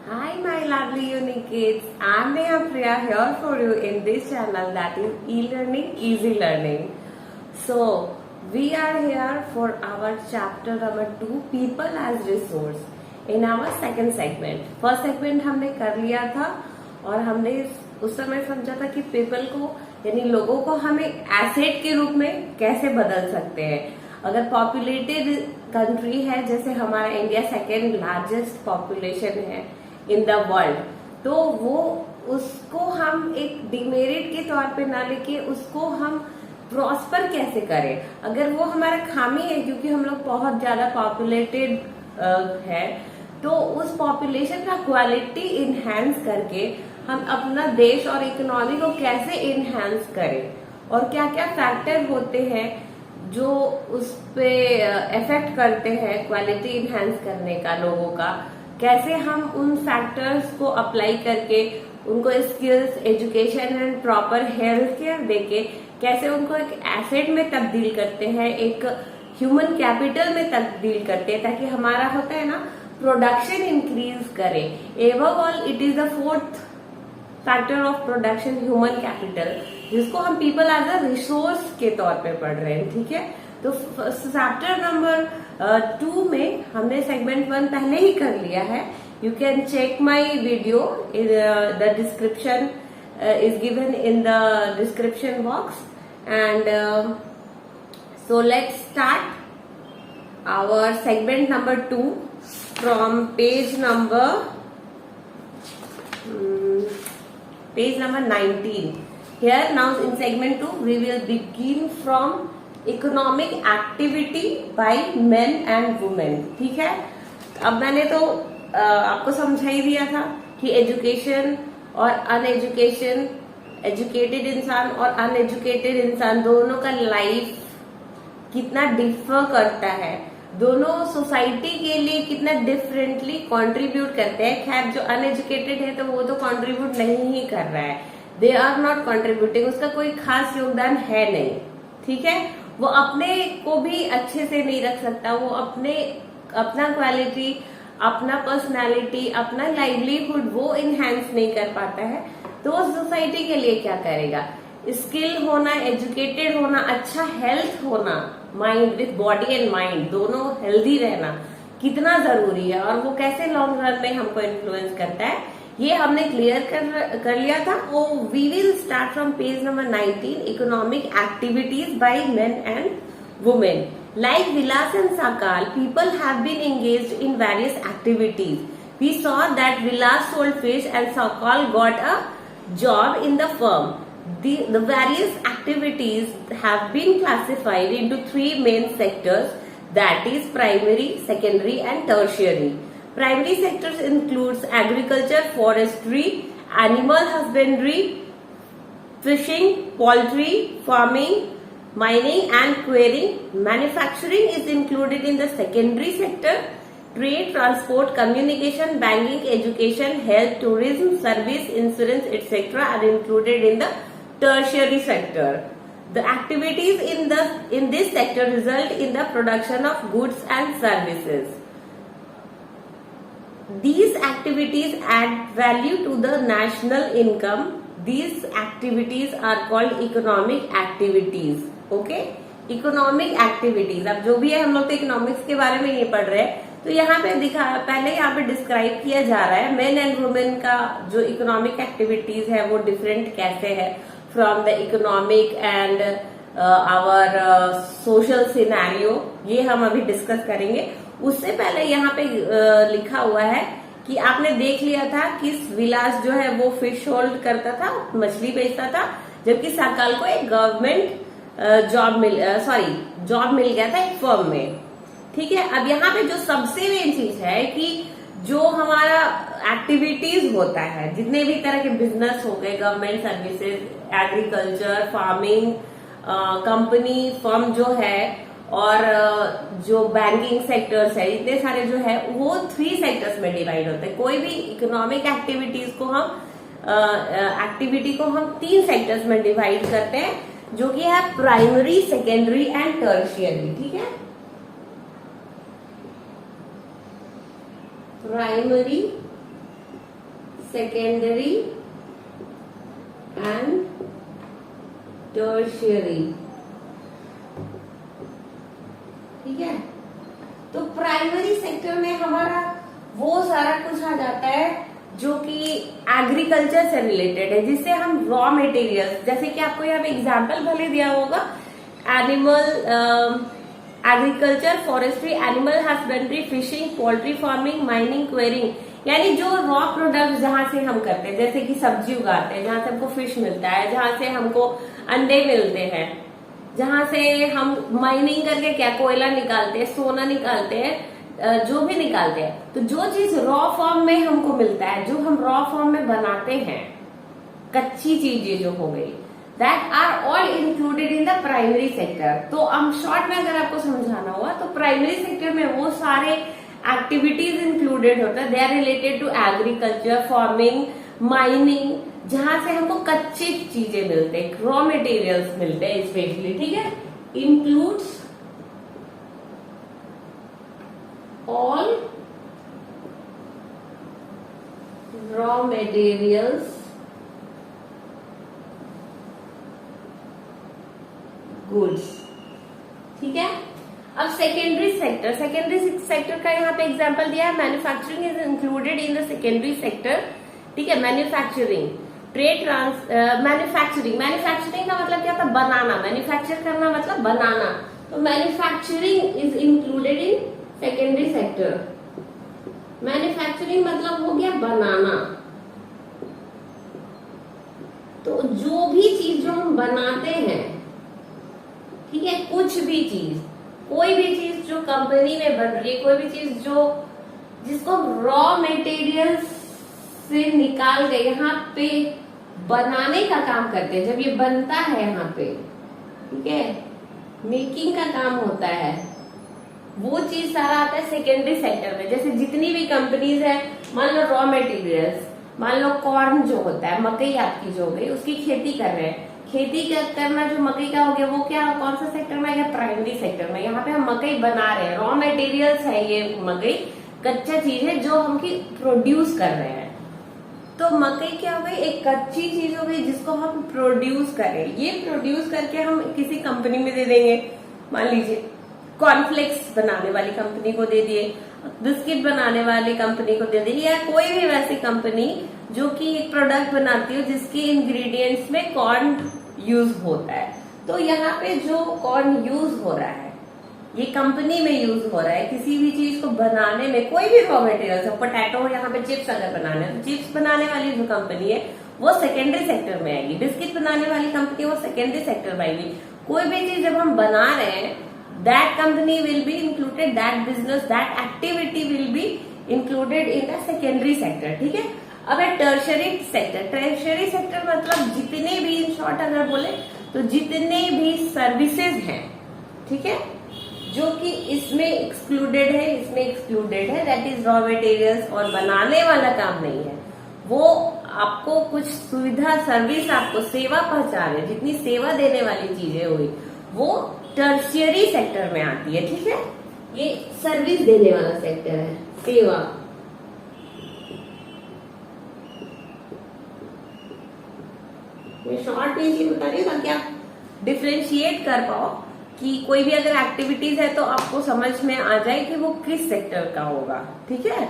Hi, my lovely unique kids. I'm Neha Priya here for you in this channel that is e-learning, easy learning. So, we are here for our chapter number 2, People as Resource. In our second segment. First segment हमने कर लिया था और हमने उस समय समझा था कि पीपल को यानी लोगों को हमें एसेट के रूप में कैसे बदल सकते हैं। अगर पॉपुलेटेड कंट्री है जैसे हमारा इंडिया सेकेंड लार्जेस्ट पॉपुलेशन है इन द वर्ल्ड, तो वो उसको हम एक डिमेरिट के तौर पे ना लेके उसको हम प्रॉस्पर कैसे करें। अगर वो हमारा खामी है क्योंकि हम लोग बहुत ज्यादा पॉपुलेटेड है, तो उस पॉपुलेशन का क्वालिटी इनहेंस करके हम अपना देश और इकोनॉमी को कैसे इनहेंस करें और क्या क्या फैक्टर होते हैं जो उस पे इफेक्ट करते हैं क्वालिटी इनहेंस करने का लोगों का, कैसे हम उन फैक्टर्स को अप्लाई करके उनको skills, education and proper health care देके कैसे उनको एक एसेट में तब्दील करते हैं, एक ह्यूमन कैपिटल में तब्दील करते हैं, ताकि हमारा होता है ना प्रोडक्शन इंक्रीज करे। Above all it is the fourth factor of production human capital, जिसको हम पीपल एज अ रिसोर्स के तौर पे पढ़ रहे हैं। ठीक है, तो चैप्टर नंबर 2 में हमने सेगमेंट 1 पहले ही कर लिया है। You can check my video, the description is given in the description box, and so let's start our segment number 2 from page number 19. Here now in segment 2 we will begin from economic activity by men and women. ठीक है, अब मैंने तो आपको समझा ही दिया था कि एजुकेशन और अनएजुकेशन, एजुकेटेड इंसान और अनएजुकेटेड इंसान दोनों का लाइफ कितना डिफर करता है, दोनों सोसाइटी के लिए कितना डिफरेंटली कंट्रीब्यूट करते हैं। खैर जो अनएजुकेटेड है तो वो तो कंट्रीब्यूट नहीं ही कर रहा है, दे आर नॉट कंट्रीब्यूटिंग, उसका कोई खास योगदान है नहीं। ठीक है, वो अपने को भी अच्छे से नहीं रख सकता, वो अपना क्वालिटी, अपना पर्सनालिटी, अपना लाइवलीहुड वो इनहेंस नहीं कर पाता है, तो वो सोसाइटी के लिए क्या करेगा। स्किल होना, एजुकेटेड होना, अच्छा हेल्थ होना, mind with body and mind दोनों हेल्दी रहना कितना जरूरी है और वो कैसे लॉन्ग रन में हमको इन्फ्लुएंस करता है, ये हमने क्लियर कर लिया था। वो we will start from page number 19, economic activities by men and women. Like Vilas and Sakal, people have been engaged in various activities. We saw that Vilas sold fish and Sakal got a job in the firm. The various activities have been classified into 3 main sectors, that is primary, secondary and tertiary. Primary sectors includes agriculture, forestry, animal husbandry, fishing, poultry, farming, mining and quarrying. Manufacturing is included in the secondary sector. Trade, transport, communication, banking, education, health, tourism, service, insurance, etc. are included in the tertiary sector. The activities in this sector result in the production of goods and services. These activities add value to the national income. These activities are called economic activities. Okay, economic activities, अब जो भी है हम लोग तो economics के बारे में ये पढ़ रहे हैं, तो यहाँ पे पहले यहाँ पे डिस्क्राइब किया जा रहा है मेन एंड वुमेन का जो इकोनॉमिक एक्टिविटीज है वो डिफरेंट कैसे है from the economic and our social scenario, ये हम अभी डिस्कस करेंगे। उससे पहले यहाँ पे लिखा हुआ है कि आपने देख लिया था कि विलास जो है वो फिश होल्ड करता था, मछली बेचता था, जबकि साकाल को एक गवर्नमेंट जॉब मिल गया था एक फर्म में। ठीक है, अब यहाँ पे जो सबसे मेन चीज है कि जो हमारा एक्टिविटीज होता है, जितने भी तरह के बिजनेस हो गए, government services, agriculture, farming, company, firm जो है, और जो बैंकिंग सेक्टर्स है, इतने सारे जो है वो 3 सेक्टर्स में डिवाइड होते हैं। कोई भी इकोनॉमिक एक्टिविटी को हम 3 सेक्टर्स में डिवाइड करते हैं, जो कि है प्राइमरी, सेकेंडरी एंड टर्शियरी। ठीक है, प्राइमरी, सेकेंडरी एंड टर्शियरी। ठीक है, तो प्राइमरी सेक्टर में हमारा वो सारा कुछ आ जाता है जो कि एग्रीकल्चर से रिलेटेड है, जिससे हम रॉ मटेरियल्स, जैसे कि आपको यहाँ पे एग्जांपल भले दिया होगा, animal agriculture, forestry, animal husbandry, fishing, poultry farming, mining, quarrying, यानी जो रॉ प्रोडक्ट जहां से हम करते हैं, जैसे कि सब्जी उगाते हैं, जहां से हमको फिश मिलता है, जहां से हमको अंडे मिलते हैं, जहां से हम माइनिंग करके क्या कोयला निकालते हैं, सोना निकालते हैं, जो भी निकालते हैं, तो जो चीज रॉ फॉर्म में हमको मिलता है, जो हम रॉ फॉर्म में बनाते हैं, कच्ची चीजें जो हो गई, that are all included in the primary sector. तो हम शॉर्ट में अगर आपको समझाना हुआ तो प्राइमरी सेक्टर में वो सारे एक्टिविटीज इंक्लूडेड होता है, they are related to agriculture, farming, mining, जहां से हमको कच्ची चीजें मिलते हैं, रॉ मटेरियल्स मिलते हैं स्पेशली। ठीक है, includes all raw materials, goods। ठीक है, अब सेकेंडरी सेक्टर का यहाँ पे एग्जांपल दिया है, manufacturing is included in the secondary sector. ठीक है, मैन्युफैक्चरिंग, ट्रेड मैन्युफैक्चरिंग का मतलब क्या था, बनाना, मैन्युफैक्चर करना मतलब बनाना, तो manufacturing is included in secondary sector. Manufacturing मतलब हो गया बनाना, तो जो भी चीज जो हम बनाते हैं, ठीक है, कुछ भी चीज, कोई भी चीज जो कंपनी में बन रही है, कोई भी चीज जो जिसको रॉ मटेरियल से निकाल के यहाँ पे बनाने का काम करते हैं, जब ये बनता है यहाँ पे, ठीक है, मेकिंग का काम होता है, वो चीज सारा आता है सेकेंडरी सेक्टर में। जैसे जितनी भी कंपनीज है, मान लो रॉ मटेरियल्स, मान लो कॉर्न जो होता है, मकई आपकी जो हो गई, उसकी खेती कर रहे हैं, खेती करना जो मकई का हो गया, वो क्या कौन सा सेक्टर में है, प्राइमरी सेक्टर में। यहाँ पे हम मकई बना रहे हैं, रॉ मटेरियल्स है ये मकई, कच्चा चीज है जो हम प्रोड्यूस कर रहे हैं। तो मकई क्या हो गई, एक कच्ची चीज हो गई जिसको हम प्रोड्यूस करें, ये प्रोड्यूस करके हम किसी कंपनी में दे देंगे, मान लीजिए कॉर्नफ्लेक्स बनाने वाली कंपनी को दे दिए, बिस्किट बनाने वाली कंपनी को दे दिए, या कोई भी वैसी कंपनी जो कि एक प्रोडक्ट बनाती हो जिसके इंग्रेडिएंट्स में कॉर्न यूज होता है। तो यहाँ पे जो कॉर्न यूज हो रहा है, ये कंपनी में यूज हो रहा है, किसी भी चीज को बनाने में, कोई भी रॉ मटेरियल, पोटैटो, यहाँ पे चिप्स अगर बनाने हैं, तो चिप्स बनाने वाली जो कंपनी है वो सेकेंडरी सेक्टर में आएगी, बिस्किट बनाने वाली कंपनी वो सेकेंडरी सेक्टर में आएगी। कोई भी चीज जब हम बना रहे हैं, that company will be included, that business, that activity will be included in the secondary sector। ठीक है, अब है टर्शरी सेक्टर मतलब जितने भी, इन शॉर्ट अगर बोले तो जितने भी सर्विसेज हैं, ठीक है, जो कि इसमें एक्सक्लूडेड है, दैट इज रॉ मटेरियल्स, और बनाने वाला काम नहीं है, वो आपको कुछ सुविधा, सर्विस, आपको सेवा पहुंचा रहे, जितनी सेवा देने वाली चीजें हुई, वो टर्शियरी सेक्टर में आती है। ठीक है, ये सर्विस देने वाला सेक्टर है, सेवा। मैं शॉर्ट में इसलिए बता रही हूँ ताकि आप डिफ्रेंशिएट कर पाओ कि कोई भी अगर एक्टिविटीज है तो आपको समझ में आ जाए कि वो किस सेक्टर का होगा। ठीक है,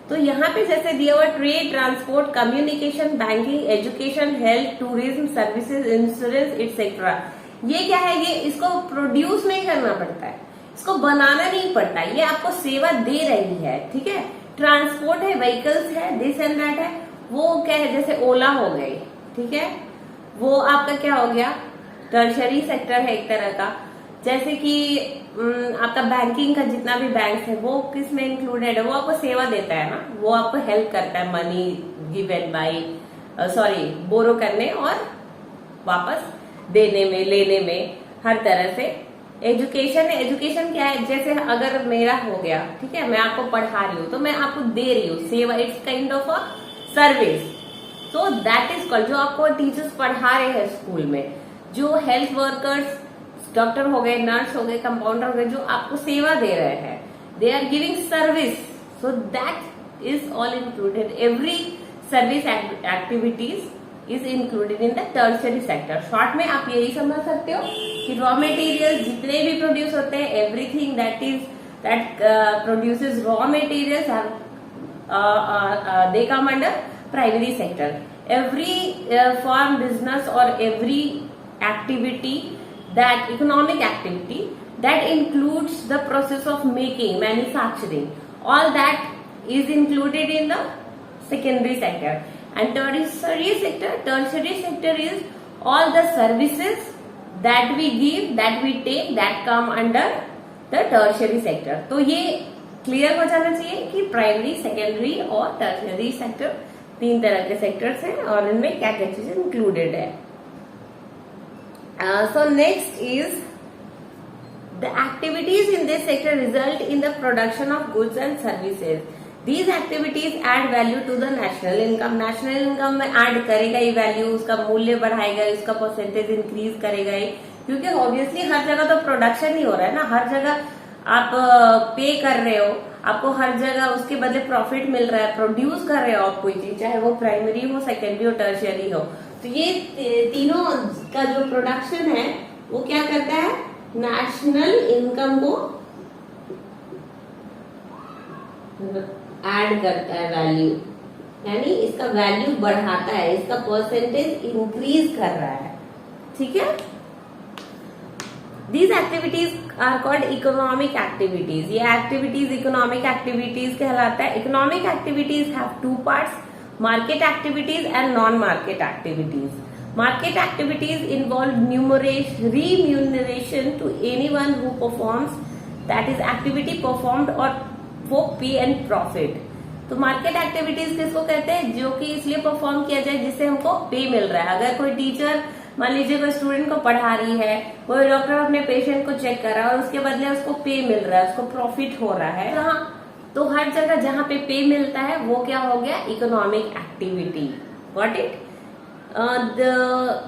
तो यहाँ पे जैसे दिया हुआ trade, transport, communication, banking, education, health, tourism, services, insurance etcetera. ये क्या है, ये इसको प्रोड्यूस नहीं करना पड़ता है, इसको बनाना नहीं पड़ता, ये आपको सेवा दे रही है। ठीक है, ट्रांसपोर्ट है, व्हीकल्स है, दिस एंड दैट है, वो क्या है, जैसे ओला हो गई, ठीक है, वो आपका क्या हो गया, टर्शरी सेक्टर है एक तरह का। जैसे कि आपका बैंकिंग का जितना भी बैंक है वो किस में इंक्लूडेड है, वो आपको सेवा देता है ना, वो आपको हेल्प करता है मनी गिवन बाई बोरो करने और वापस देने में, लेने में, हर तरह से। एजुकेशन क्या है, जैसे अगर मेरा हो गया, ठीक है, मैं आपको पढ़ा रही हूँ तो मैं आपको दे रही हूँ सेवा, it's kind of a service, so that is called. जो आपको टीचर्स पढ़ा रहे हैं स्कूल में, जो हेल्थ वर्कर्स, डॉक्टर हो गए, नर्स हो गए, कंपाउंडर हो गए, जो आपको सेवा दे रहे हैं, they are giving service, so that is all included. Every service activities is included in the tertiary sector. Short में आप यही समझ सकते हो कि रॉ मटेरियल जितने भी प्रोड्यूस होते हैं, everything that produces raw materials they come under primary sector. Every farm business or every activity, that economic activity that includes the process of making, manufacturing, all that is included in the secondary sector. And tertiary sector is all the services that we give, that we take, that come under the tertiary sector. तो ये clear हो जाना चाहिए कि primary, secondary और tertiary sector 3 तरह के sectors हैं और इनमें क्या क्या चीजें इंक्लूडेड है। So next is the activities in this sector result in the production of goods and services. These activities add value to the national income. National income में एड करेगा ही वैल्यू, उसका मूल्य बढ़ाएगा, उसका परसेंटेज इंक्रीज करेगा ही, क्योंकि ऑब्वियसली हर जगह तो प्रोडक्शन ही हो रहा है ना, हर जगह आप पे कर रहे हो, आपको हर जगह उसके बदले प्रॉफिट मिल रहा है, प्रोड्यूस कर रहे हो आप कोई चीज, चाहे वो प्राइमरी हो, सेकेंडरी हो, टर्शियरी हो। तो ये तीनों का जो प्रोडक्शन है वो क्या करता है, नेशनल इनकम को ऐड करता है वैल्यू, यानी इसका वैल्यू बढ़ाता है, इसका परसेंटेज इंक्रीज कर रहा है। ठीक है, These activities are called economic activities. ये activities economic activities कहलाता है। Economic activities have 2 parts, market activities and non-market activities. Market activities involve remuneration to anyone who performs, that is activity performed or for pay and profit. तो market activities किसको कहते हैं, जो कि इसलिए perform किया जाए जिससे हमको पे मिल रहा है। अगर कोई टीचर मान लीजिए कोई स्टूडेंट को पढ़ा रही है, कोई डॉक्टर अपने पेशेंट को चेक कर रहा है और उसके बदले उसको पे मिल रहा है, उसको प्रॉफिट हो रहा है, तो हर जगह जहाँ पे मिलता है वो क्या हो गया, economic activity. Got it?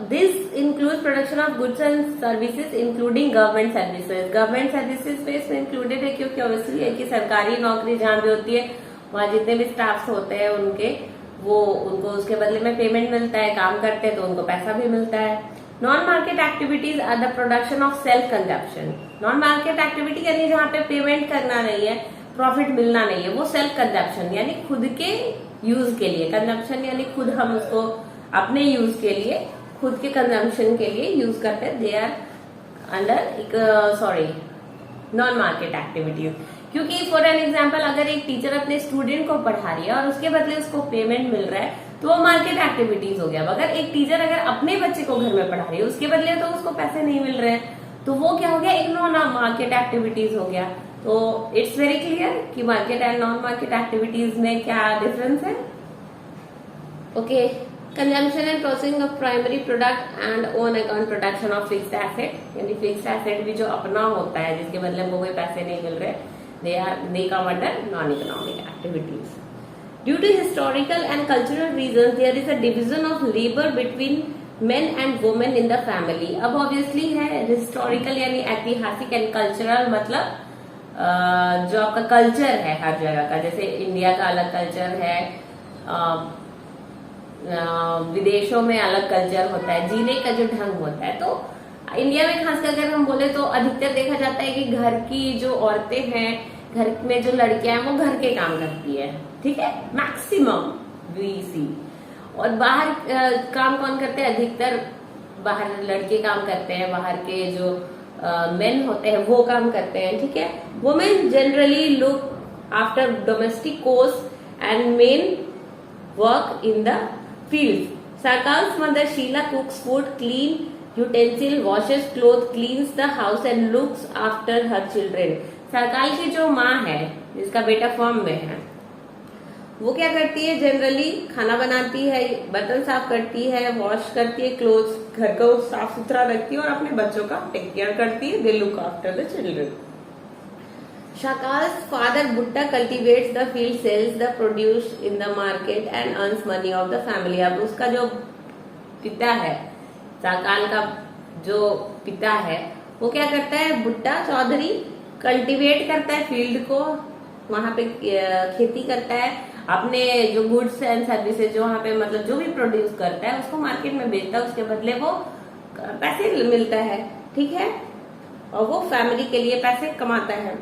This includes production of goods and services including government services. Government services पे इसमें इंक्लूडेड है, क्योंकि ऑब्वियसली है कि सरकारी नौकरी जहाँ भी होती है वहाँ जितने भी स्टाफ होते हैं उनको उसके बदले में पेमेंट मिलता है, काम करते हैं तो उनको पैसा भी मिलता है। Non market activities are the production of self consumption. Non market activity यानी जहाँ पे पेमेंट करना नहीं है, प्रॉफिट मिलना नहीं है, वो सेल्फ कंजप्शन यानी खुद के यूज के लिए। कंजप्शन यानी खुद हम उसको अपने यूज के लिए, खुद के कंजम्पशन के लिए यूज करते हैं। They are under non market activities. क्योंकि फॉर एन एग्जाम्पल अगर एक टीचर अपने स्टूडेंट को पढ़ा रही है और उसके बदले उसको पेमेंट मिल रहा है तो वो मार्केट एक्टिविटीज हो गया। अगर एक टीचर अगर अपने बच्चे को घर में पढ़ा रही है उसके बदले तो उसको पैसे नहीं मिल रहे हैं तो वो क्या हो गया, एक नॉन मार्केट एक्टिविटीज हो गया। तो इट्स वेरी क्लियर कि market and non market activities में क्या डिफरेंस है। Okay, consumption and processing of primary product and own account production of fixed asset, यानी फिक्स्ड एसेट भी जो अपना होता है जिसके बदले हमको कोई पैसे नहीं मिल रहे, they come under non-economic activities. Due to historical and cultural reasons, there is a division of labor between men and women in the family. अब obviously है historical यानी ऐतिहासिक and cultural, मतलब जो आपका कल्चर है हर जगह का, जैसे इंडिया का अलग कल्चर है, विदेशों में अलग कल्चर होता है, जीने का जो ढंग होता है। तो इंडिया में खास करके हम बोले तो अधिकतर देखा जाता है कि घर की जो औरतें हैं, घर में जो लड़कियां हैं वो घर के काम करती है, ठीक है, मैक्सिमम वी सी। और बाहर काम कौन करते हैं, अधिकतर बाहर लड़के काम करते हैं, बाहर के जो मेन होते हैं वो काम करते हैं, ठीक है। Women generally look after domestic course and main work in the field. Sarkal's mother Sheila cooks food, clean utensil, washes clothes, cleans the house and looks after her children. Circle की जो माँ है जिसका बेटा फॉर्म में है वो क्या करती है, जनरली खाना बनाती है, बर्तन साफ करती है, वॉश करती है क्लोथ्स, घर को साफ सुथरा रखती है और अपने बच्चों का टेक केयर करती है। They look after the children. Shakal's father Bhutta cultivates the field, sells the produce in the market and earns money of the family. अब उसका जो पिता है, शाकाल का जो पिता है वो क्या करता है, भुट्टा चौधरी कल्टीवेट करता है फील्ड को, वहां पे खेती करता है, अपने जो गुड्स एंड सर्विसेज जो वहां पे मतलब जो भी प्रोड्यूस करता है उसको मार्केट में बेचता है, उसके बदले वो पैसे मिलता है, ठीक है, और वो फैमिली के लिए पैसे कमाता है।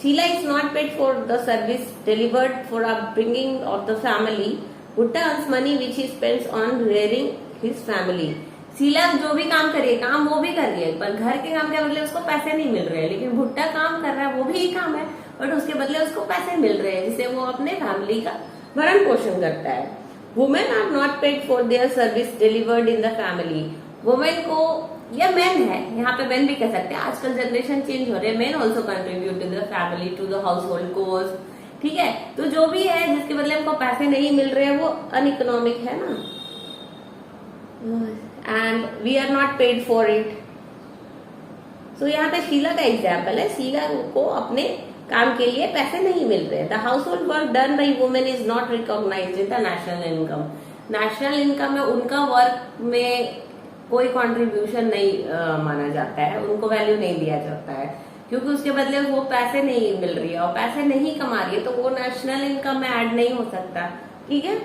Sheela is not paid for the service delivered for upbringing of the family. Bhutta earns money which he spends on rearing his family. Sheela जो भी काम करिए, काम वो भी कर रही है, पर घर के काम के बदले उसको पैसे नहीं मिल रहे हैं। लेकिन भुट्टा काम कर रहा है, वो भी काम है, बट उसके बदले उसको पैसे मिल रहे हैं, जिससे वो अपने फैमिली का भरण पोषण करता है। Women are not paid for their service delivered in the family. Women को, या मेन है, यहाँ पे मेन भी कह सकते हैं, आजकल जनरेशन चेंज हो रहे हैं, men also contribute to the family, to the household cost, ठीक है। तो जो भी है जिसके बदले हमको पैसे नहीं मिल रहे हैं वो अनइकोनॉमिक है ना, and we are not paid for it. So यहाँ पे शीला का एग्जाम्पल है, शीला को अपने काम के लिए पैसे नहीं मिल रहे। The household work done by women is not recognised in the national income. National income में उनका वर्क में कोई कंट्रीब्यूशन नहीं माना जाता है, उनको वैल्यू नहीं दिया जाता है, क्योंकि उसके बदले वो पैसे नहीं मिल रही है और पैसे नहीं कमा रही है, तो वो नेशनल इनकम में ऐड नहीं हो सकता, ठीक है।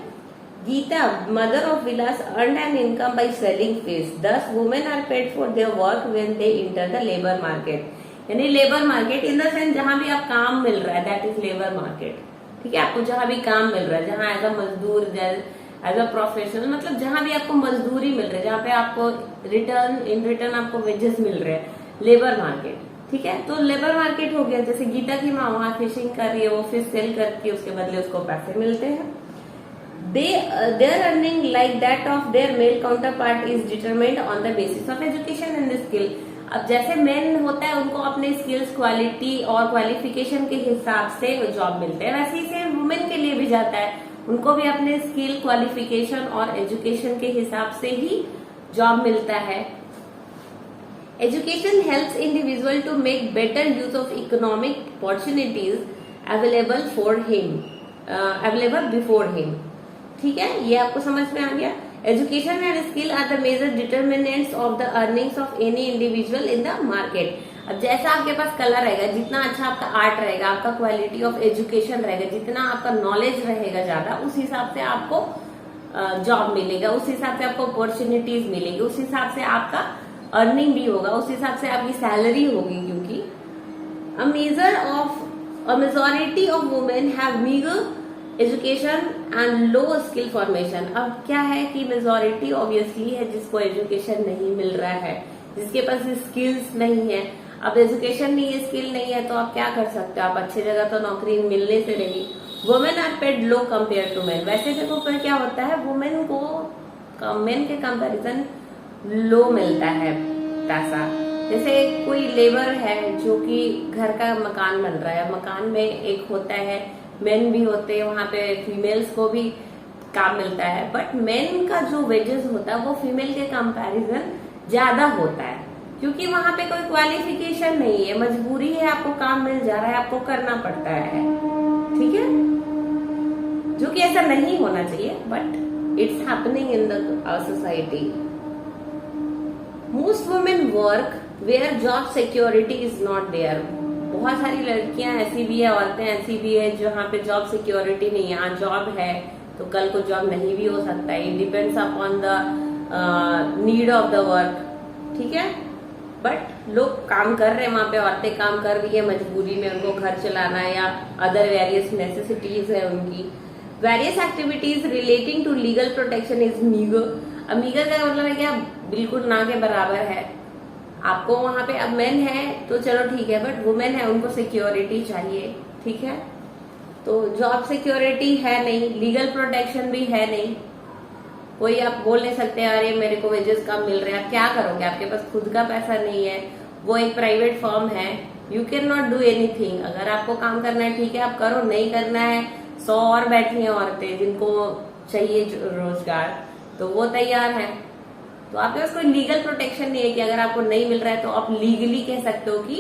Geeta, mother of Vilas, earn an income by selling fish. These women are paid for their work when they enter the labour market. यानी labour market in the sense जहां भी आप काम मिल रहा है, दैट इज लेबर मार्केट, ठीक है। आपको जहां भी काम मिल रहा है, जहां एज अ मजदूर, एज अ प्रोफेशनल, मतलब जहां भी आपको मजदूरी मिल रही है, जहां पे आपको इन रिटर्न आपको वेजेस मिल रहे हैं, लेबर मार्केट, ठीक है। तो लेबर मार्केट हो गया, जैसे गीता की माँ वहां फिशिंग कर रही है, वो फिश सेल करती है, उसके बदले उसको पैसे मिलते हैं। Their earning like that of their male counterpart is determined on the basis of education and skill। अब जैसे मेन होता है उनको अपने स्किल्स, क्वालिटी और क्वालिफिकेशन के हिसाब से जॉब मिलते हैं, वैसे ही सेम वुमेन के लिए भी जाता है, उनको भी अपने स्किल, क्वालिफिकेशन और एजुकेशन के हिसाब से ही जॉब मिलता है। Education helps individual to make better use of economic opportunities available before him, ठीक है। ये आपको समझ में आ गया। Education and skill are the major determinants of the earnings of any individual in the market. अब जैसा आपके पास कला रहेगा, जितना अच्छा आपका आर्ट रहेगा, आपका क्वालिटी ऑफ एजुकेशन रहेगा, जितना आपका नॉलेज रहेगा ज्यादा, उस हिसाब से आपको जॉब मिलेगा, उस हिसाब से आपको अपॉर्चुनिटीज मिलेगी, उस हिसाब से आपका अर्निंग भी होगा, उस हिसाब से आपकी सैलरी होगी। क्योंकि a majority of women have meager education and low skill formation. अब क्या है कि मेजोरिटी ऑब्वियसली है जिसको एजुकेशन नहीं मिल रहा है, जिसके पास स्किल्स नहीं है। अब एजुकेशन नहीं है, स्किल नहीं है, तो आप क्या कर सकते हो, आप अच्छी जगह तो नौकरी मिलने से रही। Women are paid low compare to men. वैसे देखो फिर क्या होता है, वुमेन को मेन के कंपैरिजन लो मिलता है पैसा। जैसे कोई लेबर है जो कि घर का मकान बन रहा है, मकान में एक होता है, मेन भी होते हैं, वहां पे फीमेल्स को भी काम मिलता है, बट मेन का जो वेजेस होता है वो फीमेल के कंपैरिजन ज्यादा होता है, क्योंकि वहां पे कोई क्वालिफिकेशन नहीं है, मजबूरी है, आपको काम मिल जा रहा है, आपको करना पड़ता है, ठीक है। जो कि ऐसा नहीं होना चाहिए, but it's happening in the society. Most women work where job security is not there. बहुत सारी लड़कियां ऐसी भी है, औरतें ऐसी भी है जहाँ पे जॉब सिक्योरिटी नहीं है। आज जॉब है तो कल को जॉब नहीं भी हो सकता है, it depends upon the need of the work, ठीक है। बट लोग काम कर रहे हैं, वहां पे औरतें काम कर रही है मजबूरी में, उनको घर चलाना है या अदर वेरियस नेसेसिटीज है उनकी। Various activities relating to legal protection is meagre. अब मीगर का मतलब है क्या, बिल्कुल ना के बराबर है। आपको वहां पे अब मेन है तो चलो ठीक है, बट वुमेन है, उनको सिक्योरिटी चाहिए, ठीक है। तो जॉब सिक्योरिटी है नहीं, लीगल प्रोटेक्शन भी है नहीं। कोई आप बोल नहीं सकते अरे मेरे को वेजेस कम मिल रहे हैं, आप क्या करोगे, आपके पास खुद का पैसा नहीं है, वो एक प्राइवेट फर्म है, you can not do anything. अगर आपको काम करना है ठीक है आप करो, नहीं करना है 100 और बैठी हैं औरतें जिनको चाहिए रोजगार, तो वो तैयार है। तो आपके पास कोई लीगल प्रोटेक्शन नहीं है कि अगर आपको नहीं मिल रहा है तो आप लीगली कह सकते हो कि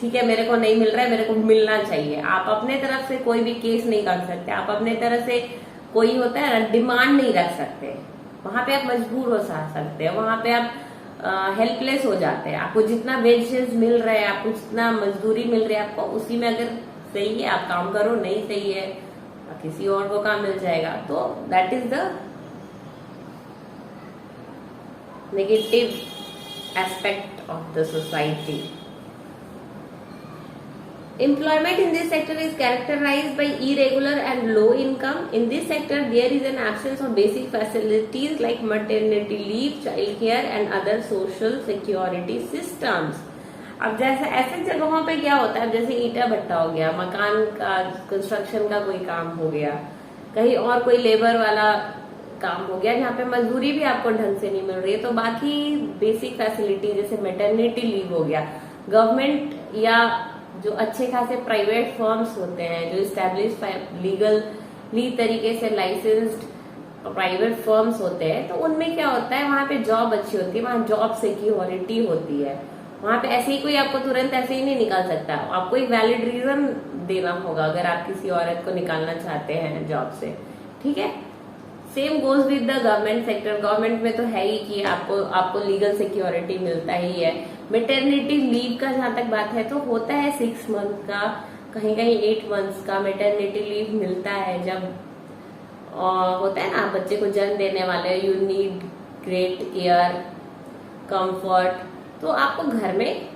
ठीक है मेरे को नहीं मिल रहा है, मेरे को मिलना चाहिए। आप अपने तरफ से कोई भी केस नहीं कर सकते, आप अपने तरफ से कोई होता है ना डिमांड नहीं रख सकते, वहां पे आप मजबूर हो सकते हैं, वहां पे आप हेल्पलेस हो जाते हैं। आपको जितना वेजेस मिल रहा है, आपको जितना मजदूरी मिल रही है, आपको उसी में अगर सही है आप काम करो, नहीं सही है किसी और को काम मिल जाएगा। तो that is the negative aspect of the society. Employment in this sector is characterized by irregular and low income. In this sector, there is an absence of basic facilities like maternity leave, child care and other social security systems. अब जैसे ऐसे जगहों पे क्या होता है, जैसे ईंटा भट्टा हो गया, मकान का कंस्ट्रक्शन का कोई काम हो गया, कहीं और कोई लेबर वाला काम हो गया, जहाँ पे मजदूरी भी आपको ढंग से नहीं मिल रही है, तो बाकी बेसिक फैसिलिटी जैसे मैटरनिटी लीव हो गया, गवर्नमेंट या जो अच्छे खासे प्राइवेट फर्म्स होते हैं, जो स्टैब्लिश लीगली तरीके से लाइसेंस्ड प्राइवेट फर्म्स होते हैं, तो उनमें क्या होता है, वहां पे जॉब अच्छी होती है, वहां जॉब सिक्योरिटी होती है। वहां पे ऐसे ही कोई आपको तुरंत ऐसे ही नहीं निकाल सकता, आपको एक वैलिड रीजन देना होगा अगर आप किसी औरत को निकालना चाहते हैं जॉब से, ठीक है। Same goes with the government sector. Government में तो है ही कि आपको लीगल सिक्योरिटी मिलता ही है। मैटरनिटी लीव का जहां तक बात है तो होता है 6 मंथ का, कहीं कहीं 8 मंथ्स का मैटरनिटी लीव मिलता है। जब होता है ना बच्चे को जन्म देने वाले, you need great care comfort, तो आपको घर में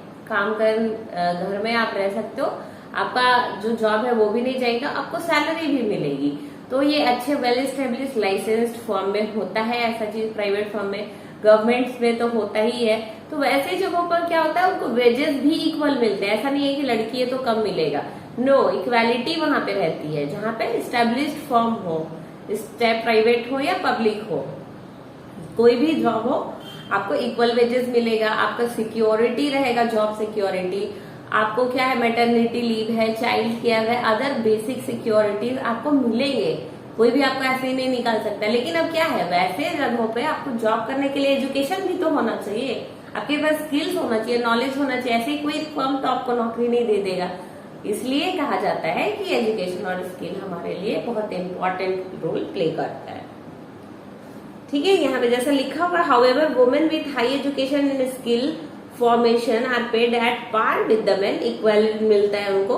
आप रह सकते हो, आपका जो जॉब है वो भी नहीं जाएगा, आपको सैलरी भी मिलेगी। तो ये अच्छे वेल एस्टेब्लिश लाइसेंस्ड फर्म में होता है ऐसा चीज, प्राइवेट फर्म में, गवर्नमेंट्स में तो होता ही है। तो वैसे जगहों पर क्या होता है, उनको वेजेस भी इक्वल मिलते हैं, ऐसा नहीं है कि लड़की है तो कम मिलेगा, नो, इक्वालिटी वहां पे रहती है। जहां पे एस्टेब्लिश्ड फर्म हो, चाहे प्राइवेट हो या पब्लिक हो, कोई भी जॉब हो, आपको इक्वल वेजेस मिलेगा, आपका सिक्योरिटी रहेगा, जॉब सिक्योरिटी, आपको क्या है, मैटरनिटी लीव है, चाइल्ड केयर है, अदर बेसिक सिक्योरिटीज आपको मिलेंगे, कोई भी आपको ऐसे ही नहीं निकाल सकता। लेकिन अब क्या है, वैसे जगहों पे आपको जॉब करने के लिए एजुकेशन भी तो होना चाहिए, आपके पास स्किल्स होना चाहिए, नॉलेज होना चाहिए, ऐसे ही कोई फर्म तो आपको नौकरी नहीं दे देगा। इसलिए कहा जाता है कि एजुकेशन और स्किल हमारे लिए बहुत इंपॉर्टेंट रोल प्ले करता है, ठीक है। यहाँ पे जैसा लिखा हुआ, however women with high education and skill formation are paid at par with the men, equal मिलता है उनको।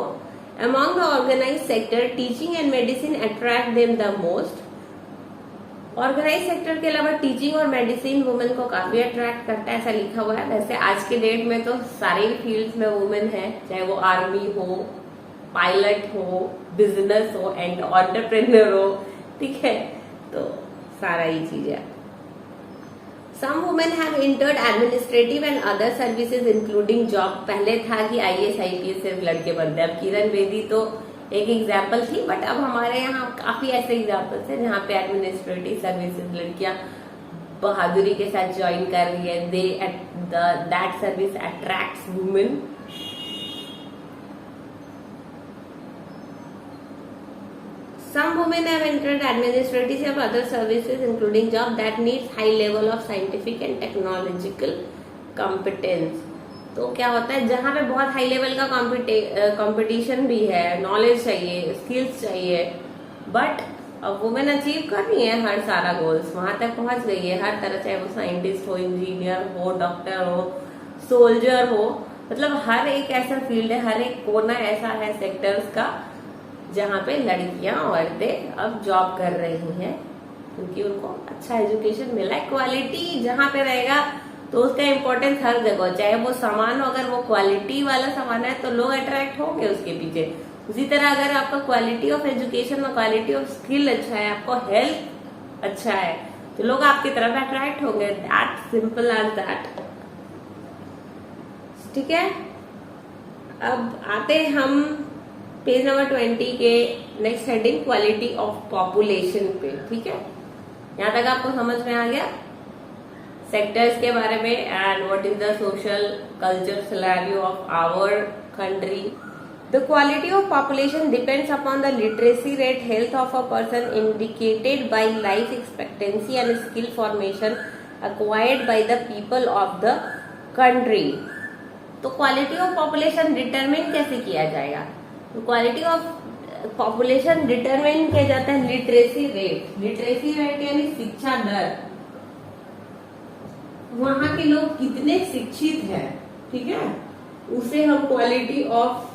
Among the organise sector, teaching and medicine attract them the most. Organise sector के अलावा टीचिंग और मेडिसिन वुमेन को काफी attract करता है, ऐसा लिखा हुआ है। वैसे आज के डेट में तो सारे फील्ड्स में वुमेन है, चाहे वो आर्मी हो, पायलट हो, बिजनेस हो एंड एंटरप्रेन्योर हो, ठीक है, तो सारा ही चीज है। Some women have entered administrative and other services including job। पहले था कि IAS IPS सिर्फ लड़के बनते हैं, अब किरण बेदी तो एक एग्जाम्पल थी, बट अब हमारे यहाँ काफी ऐसे एग्जाम्पल्स हैं जहाँ पे एडमिनिस्ट्रेटिव सर्विसेज लड़कियां बहादुरी के साथ ज्वाइन कर रही है। That service attracts women. Some women have entered administrative and other services including job that needs high level of scientific and technological competence। तो क्या होता है, जहाँ पे बहुत हाई लेवल का कंपटीशन भी है, नॉलेज चाहिए, स्किल्स चाहिए, बट अब वुमेन अचीव कर रही है हर सारा गोल्स, वहां तक पहुंच गई है हर तरह, चाहे वो साइंटिस्ट हो, इंजीनियर हो, डॉक्टर हो, सोल्जर हो, मतलब हर एक ऐसा फील्ड है, हर एक कोना ऐसा है सेक्टर्स का जहाँ पे लड़कियां, औरतें अब जॉब कर रही हैं, क्योंकि उनको अच्छा एजुकेशन मिला है। क्वालिटी जहाँ पे रहेगा तो उसका इम्पोर्टेंस हर जगह, चाहे वो सामान हो, अगर वो क्वालिटी वाला सामान है तो लोग अट्रैक्ट होंगे उसके पीछे। उसी तरह अगर आपका क्वालिटी ऑफ एजुकेशन और क्वालिटी ऑफ स्किल अच्छा है, आपको हेल्थ अच्छा है, तो लोग आपकी तरफ अट्रैक्ट होंगे। दैट सिंपल एज दैट, ठीक है। अब आते हैं हम पेज नंबर 20 के next heading, quality of population पे, ठीक है। यहाँ तक आपको समझ में आ गया सेक्टर्स के बारे में, and what is the social culture scenario of our country. The quality of population depends upon the literacy rate, health of a person indicated by life expectancy and skill formation acquired by the people of the country। तो quality of population determine कैसे किया जाएगा, तो quality of population determine किया जाता है literacy rate. Literacy rate यानी शिक्षा दर, वहां के लोग कितने शिक्षित हैं, ठीक है, उसे हम क्वालिटी ऑफ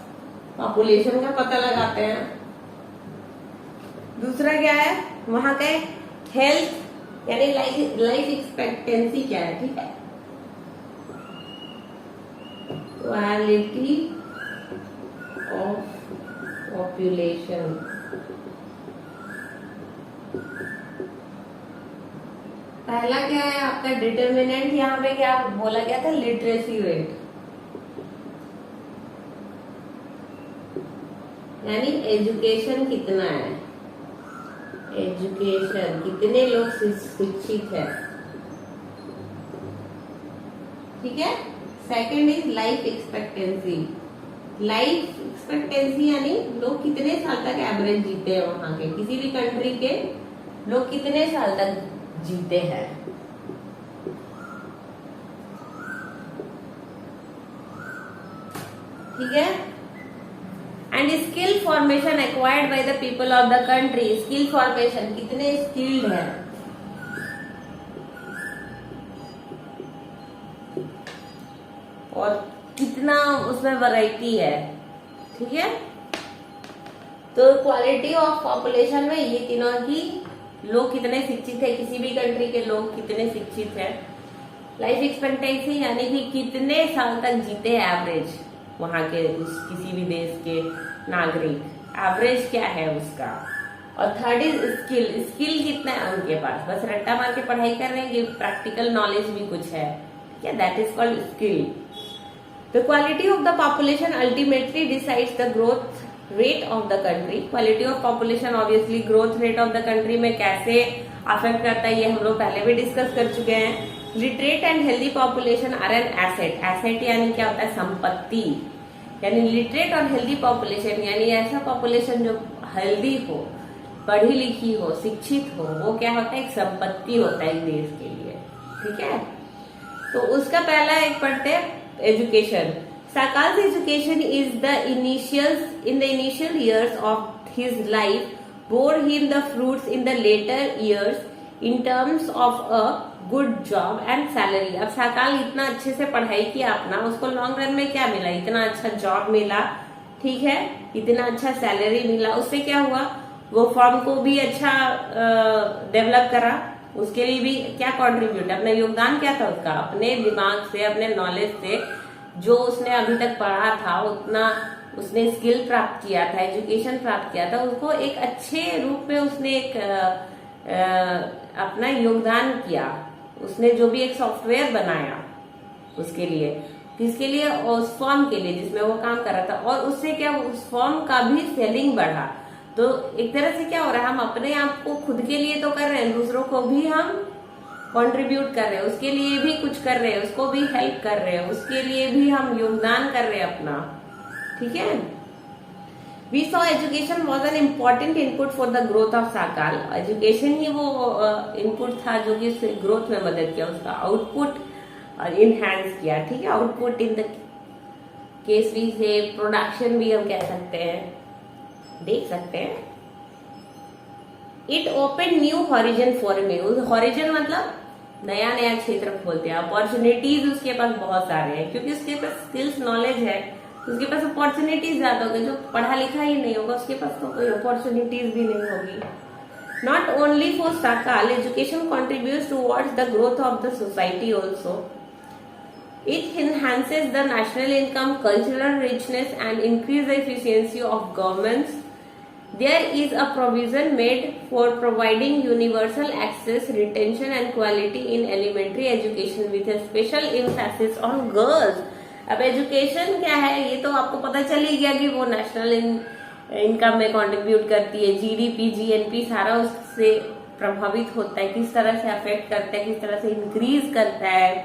पॉपुलेशन का पता लगाते हैं। दूसरा क्या है वहां का, हेल्थ यानी लाइफ एक्सपेक्टेंसी क्या है, ठीक है, क्वालिटी ऑफ पॉपुलेशन। पहला क्या है आपका डिटर्मिनेंट, यहाँ पे क्या बोला गया था, लिटरेसी रेट, यानी एजुकेशन कितना है, एजुकेशन कितने लोग शिक्षित है, ठीक है। Second is life expectancy, life expectancy यानी लोग कितने साल तक एवरेज जीते हैं, वहां के किसी भी कंट्री के लोग कितने साल तक जीते हैं। ठीक है। And skill formation acquired by the people of the country, skill formation कितने स्किल्ड है, और कितना उसमें वैरायटी है, ठीक है। तो क्वालिटी ऑफ पॉपुलेशन में ये तीनों की, लोग कितने शिक्षित है, किसी भी कंट्री के लोग कितने शिक्षित है, लाइफ एक्सपेक्टेंसी यानी कि कितने साल तक जीते एवरेज वहां के किसी भी देश के नागरिक, एवरेज क्या है उसका, और थर्ड इज स्किल, स्किल कितना है उनके पास, बस रट्टा मार के पढ़ाई कर रहे हैं, प्रैक्टिकल नॉलेज भी कुछ है क्या, that is called skill. The quality of the population ultimately decides the growth rate of the country. Quality of population obviously growth rate of the country में कैसे अफेक्ट करता है, ये हम लोग पहले भी डिस्कस कर चुके हैं। Literate and healthy population are an asset, asset यानी क्या होता है, संपत्ति, यानी लिटरेट और हेल्दी पॉपुलेशन यानी ऐसा पॉपुलेशन जो हेल्दी हो, पढ़ी लिखी हो, शिक्षित हो, वो क्या होता है, एक संपत्ति होता है देश के लिए, ठीक है। तो उसका पहला एक पढ़ते हैं education. Sakal's education is the initial years of his life bore him the fruits in the later years in terms of a good job and salary। अब साकाल इतना अच्छे से पढ़ाई किया अपना, उसको लॉन्ग रन में क्या मिला, इतना अच्छा जॉब मिला, ठीक है, इतना अच्छा सैलरी मिला, उससे क्या हुआ, वो फॉर्म को भी अच्छा डेवलप करा, उसके लिए भी क्या कंट्रीब्यूट, अपना योगदान क्या था उसका, अपने दिमाग से, अपने नॉलेज से, जो उसने अभी तक पढ़ा था उतना उसने स्किल प्राप्त किया था, एजुकेशन प्राप्त किया था, उसको एक अच्छे रूप में उसने एक अपना योगदान किया, उसने जो भी एक सॉफ्टवेयर बनाया उसके लिए, किसके लिए, उस फॉर्म के लिए जिसमें वो काम कर रहा था, और उससे क्या उस फॉर्म का भी सेलिंग बढ़ा। तो एक तरह से क्या हो रहा है, हम अपने आप को खुद के लिए तो कर रहे हैं, दूसरों को भी हम कंट्रीब्यूट कर रहे हैं, उसके लिए भी कुछ कर रहे हैं, उसको भी हेल्प कर रहे हैं, उसके लिए भी हम योगदान कर रहे हैं अपना, ठीक है। We saw education was an important input for the growth of Sakal, education ही वो इनपुट था जो कि उसके ग्रोथ में मदद किया, उसका आउटपुट इनहैंस किया, ठीक है। आउटपुट इन द केस भी से प्रोडक्शन भी हम कह सकते हैं, देख सकते हैं। It open new horizon for me, horizon मतलब नया नया क्षेत्र खोलते हैं, अपॉर्चुनिटीज उसके पास बहुत सारे हैं, क्योंकि उसके पास स्किल्स नॉलेज है, उसके पास अपॉर्चुनिटीज ज्यादा होगी, जो पढ़ा लिखा ही नहीं होगा उसके पास तो कोई अपॉर्चुनिटीज भी नहीं होगी। Not only for Sakal, education contributes towards the growth of the society also. It enhances the national income, cultural richness and increase the efficiency of governments. There is a provision made for providing universal access, retention and quality in elementary education with a special emphasis on girls। अब education क्या है ये तो आपको पता चल ही गया कि वो नेशनल इनकम में कंट्रीब्यूट करती है, जीडीपी, जीएनपी सारा उससे प्रभावित होता है, किस तरह से अफेक्ट करता है, किस तरह से इंक्रीज करता है।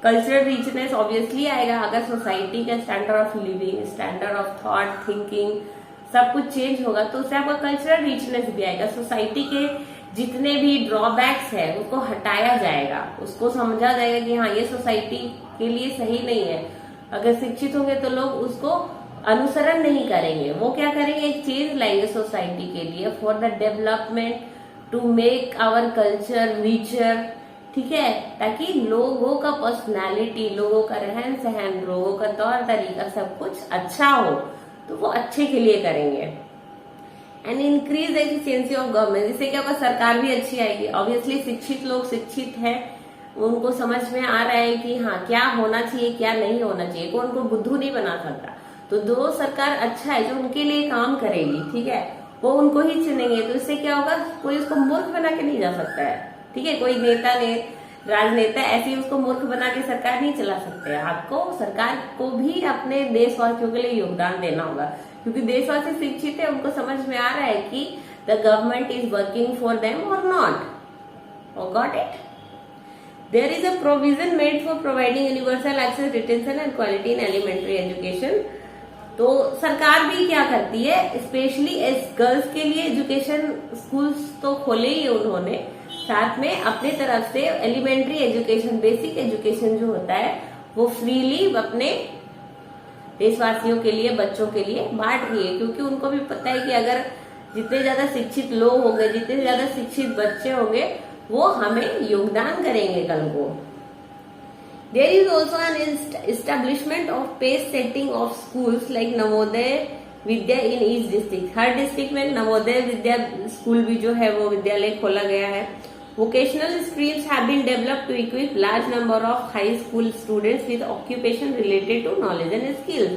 कल्चरल रिचनेस ऑब्वियसली आएगा अगर सोसाइटी का standard of living, standard of thought, thinking सब कुछ चेंज होगा तो उससे आपका कल्चरल रिचनेस भी आएगा, सोसाइटी के जितने भी ड्रॉबैक्स है उसको हटाया जाएगा, उसको समझा जाएगा कि हाँ ये सोसाइटी के लिए सही नहीं है। अगर शिक्षित होंगे तो लोग उसको अनुसरण नहीं करेंगे, वो क्या करेंगे, एक चेंज लाएंगे सोसाइटी के लिए, for the development, to make our culture richer, ठीक है, ताकि लोगों का पर्सनालिटी, लोगों का रहन सहन, लोगों का तौर तरीका सब कुछ अच्छा हो, तो वो अच्छे के लिए करेंगे। And increase the efficiency of government. इससे क्या होगा, सरकार भी अच्छी आएगी। ऑब्वियसली शिक्षित लोग शिक्षित है, उनको समझ में आ रहा है कि हाँ क्या होना चाहिए क्या नहीं होना चाहिए, कोई उनको बुद्धू नहीं बना सकता। तो जो सरकार अच्छा है, जो उनके लिए काम करेगी, ठीक है, वो उनको ही चुनेंगे। तो इससे क्या होगा, कोई उसको मूर्ख बना के नहीं जा सकता है, ठीक है। कोई नेता ने राजनेता ऐसे ही उसको मूर्ख बना के सरकार नहीं चला सकते। आपको सरकार को भी अपने देशवासियों के लिए योगदान देना होगा, क्योंकि देशवासी शिक्षित है, उनको समझ में आ रहा है कि the government is working for them और नॉट। और got it. There is a provision made for providing universal access, retention and quality in elementary education. तो सरकार भी क्या करती है, स्पेशली गर्ल्स के लिए एजुकेशन स्कूल्स तो खोले ही उन्होंने, साथ में अपने तरफ से एलिमेंट्री एजुकेशन, बेसिक एजुकेशन जो होता है वो फ्रीली अपने देशवासियों के लिए, बच्चों के लिए बांट रही है। क्योंकि उनको भी पता है कि अगर जितने ज्यादा शिक्षित लोग होंगे, जितने ज्यादा शिक्षित बच्चे होंगे, वो हमें योगदान करेंगे कल को। There is also an establishment of pace setting of schools like Navodaya Vidya in each district। Her district में नवोदय विद्या स्कूल भी जो है वो विद्यालय खोला गया है। Vocational streams have been developed to equip large number of high school students with occupation related to knowledge and skills।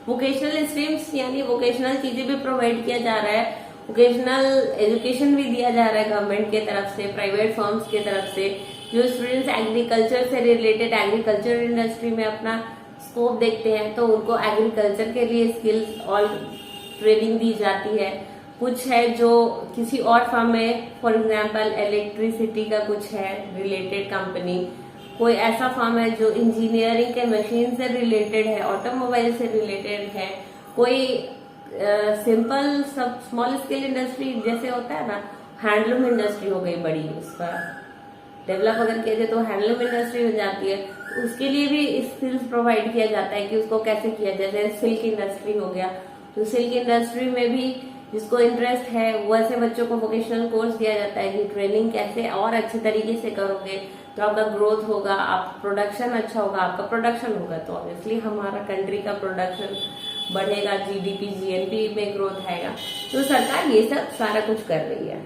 Vocational streams यानी vocational चीजें भी प्रोवाइड किया जा रहा है, वोकेशनल एजुकेशन भी दिया जा रहा है गवर्नमेंट के तरफ से, प्राइवेट फर्म्स के तरफ से। जो स्टूडेंट्स एग्रीकल्चर से रिलेटेड, एग्रीकल्चर इंडस्ट्री में अपना स्कोप देखते हैं, तो उनको एग्रीकल्चर के लिए स्किल्स और ट्रेनिंग दी जाती है। कुछ है जो किसी और फर्म में, फॉर एग्जांपल इलेक्ट्रिसिटी का कुछ है रिलेटेड कंपनी, कोई ऐसा फर्म है जो इंजीनियरिंग के मशीन से रिलेटेड है, ऑटोमोबाइल से रिलेटेड है, कोई सिंपल सब स्मॉल स्केल इंडस्ट्री जैसे होता है ना, हैंडलूम इंडस्ट्री हो गई बड़ी, उसका डेवलप अगर किया जाए तो हैंडलूम इंडस्ट्री हो जाती है। उसके लिए भी स्किल्स प्रोवाइड किया जाता है कि उसको कैसे किया जाए। जैसे सिल्क इंडस्ट्री हो गया, तो सिल्क इंडस्ट्री में भी जिसको इंटरेस्ट है वैसे बच्चों को वोकेशनल कोर्स दिया जाता है कि ट्रेनिंग कैसे और अच्छे तरीके से करोगे तो आपका ग्रोथ होगा, आप प्रोडक्शन अच्छा होगा, आपका प्रोडक्शन होगा तो ऑब्वियसली हमारा कंट्री का प्रोडक्शन बढ़ेगा, जीडीपी जीएनपी में ग्रोथ आएगा। तो सरकार ये सब सारा कुछ कर रही है।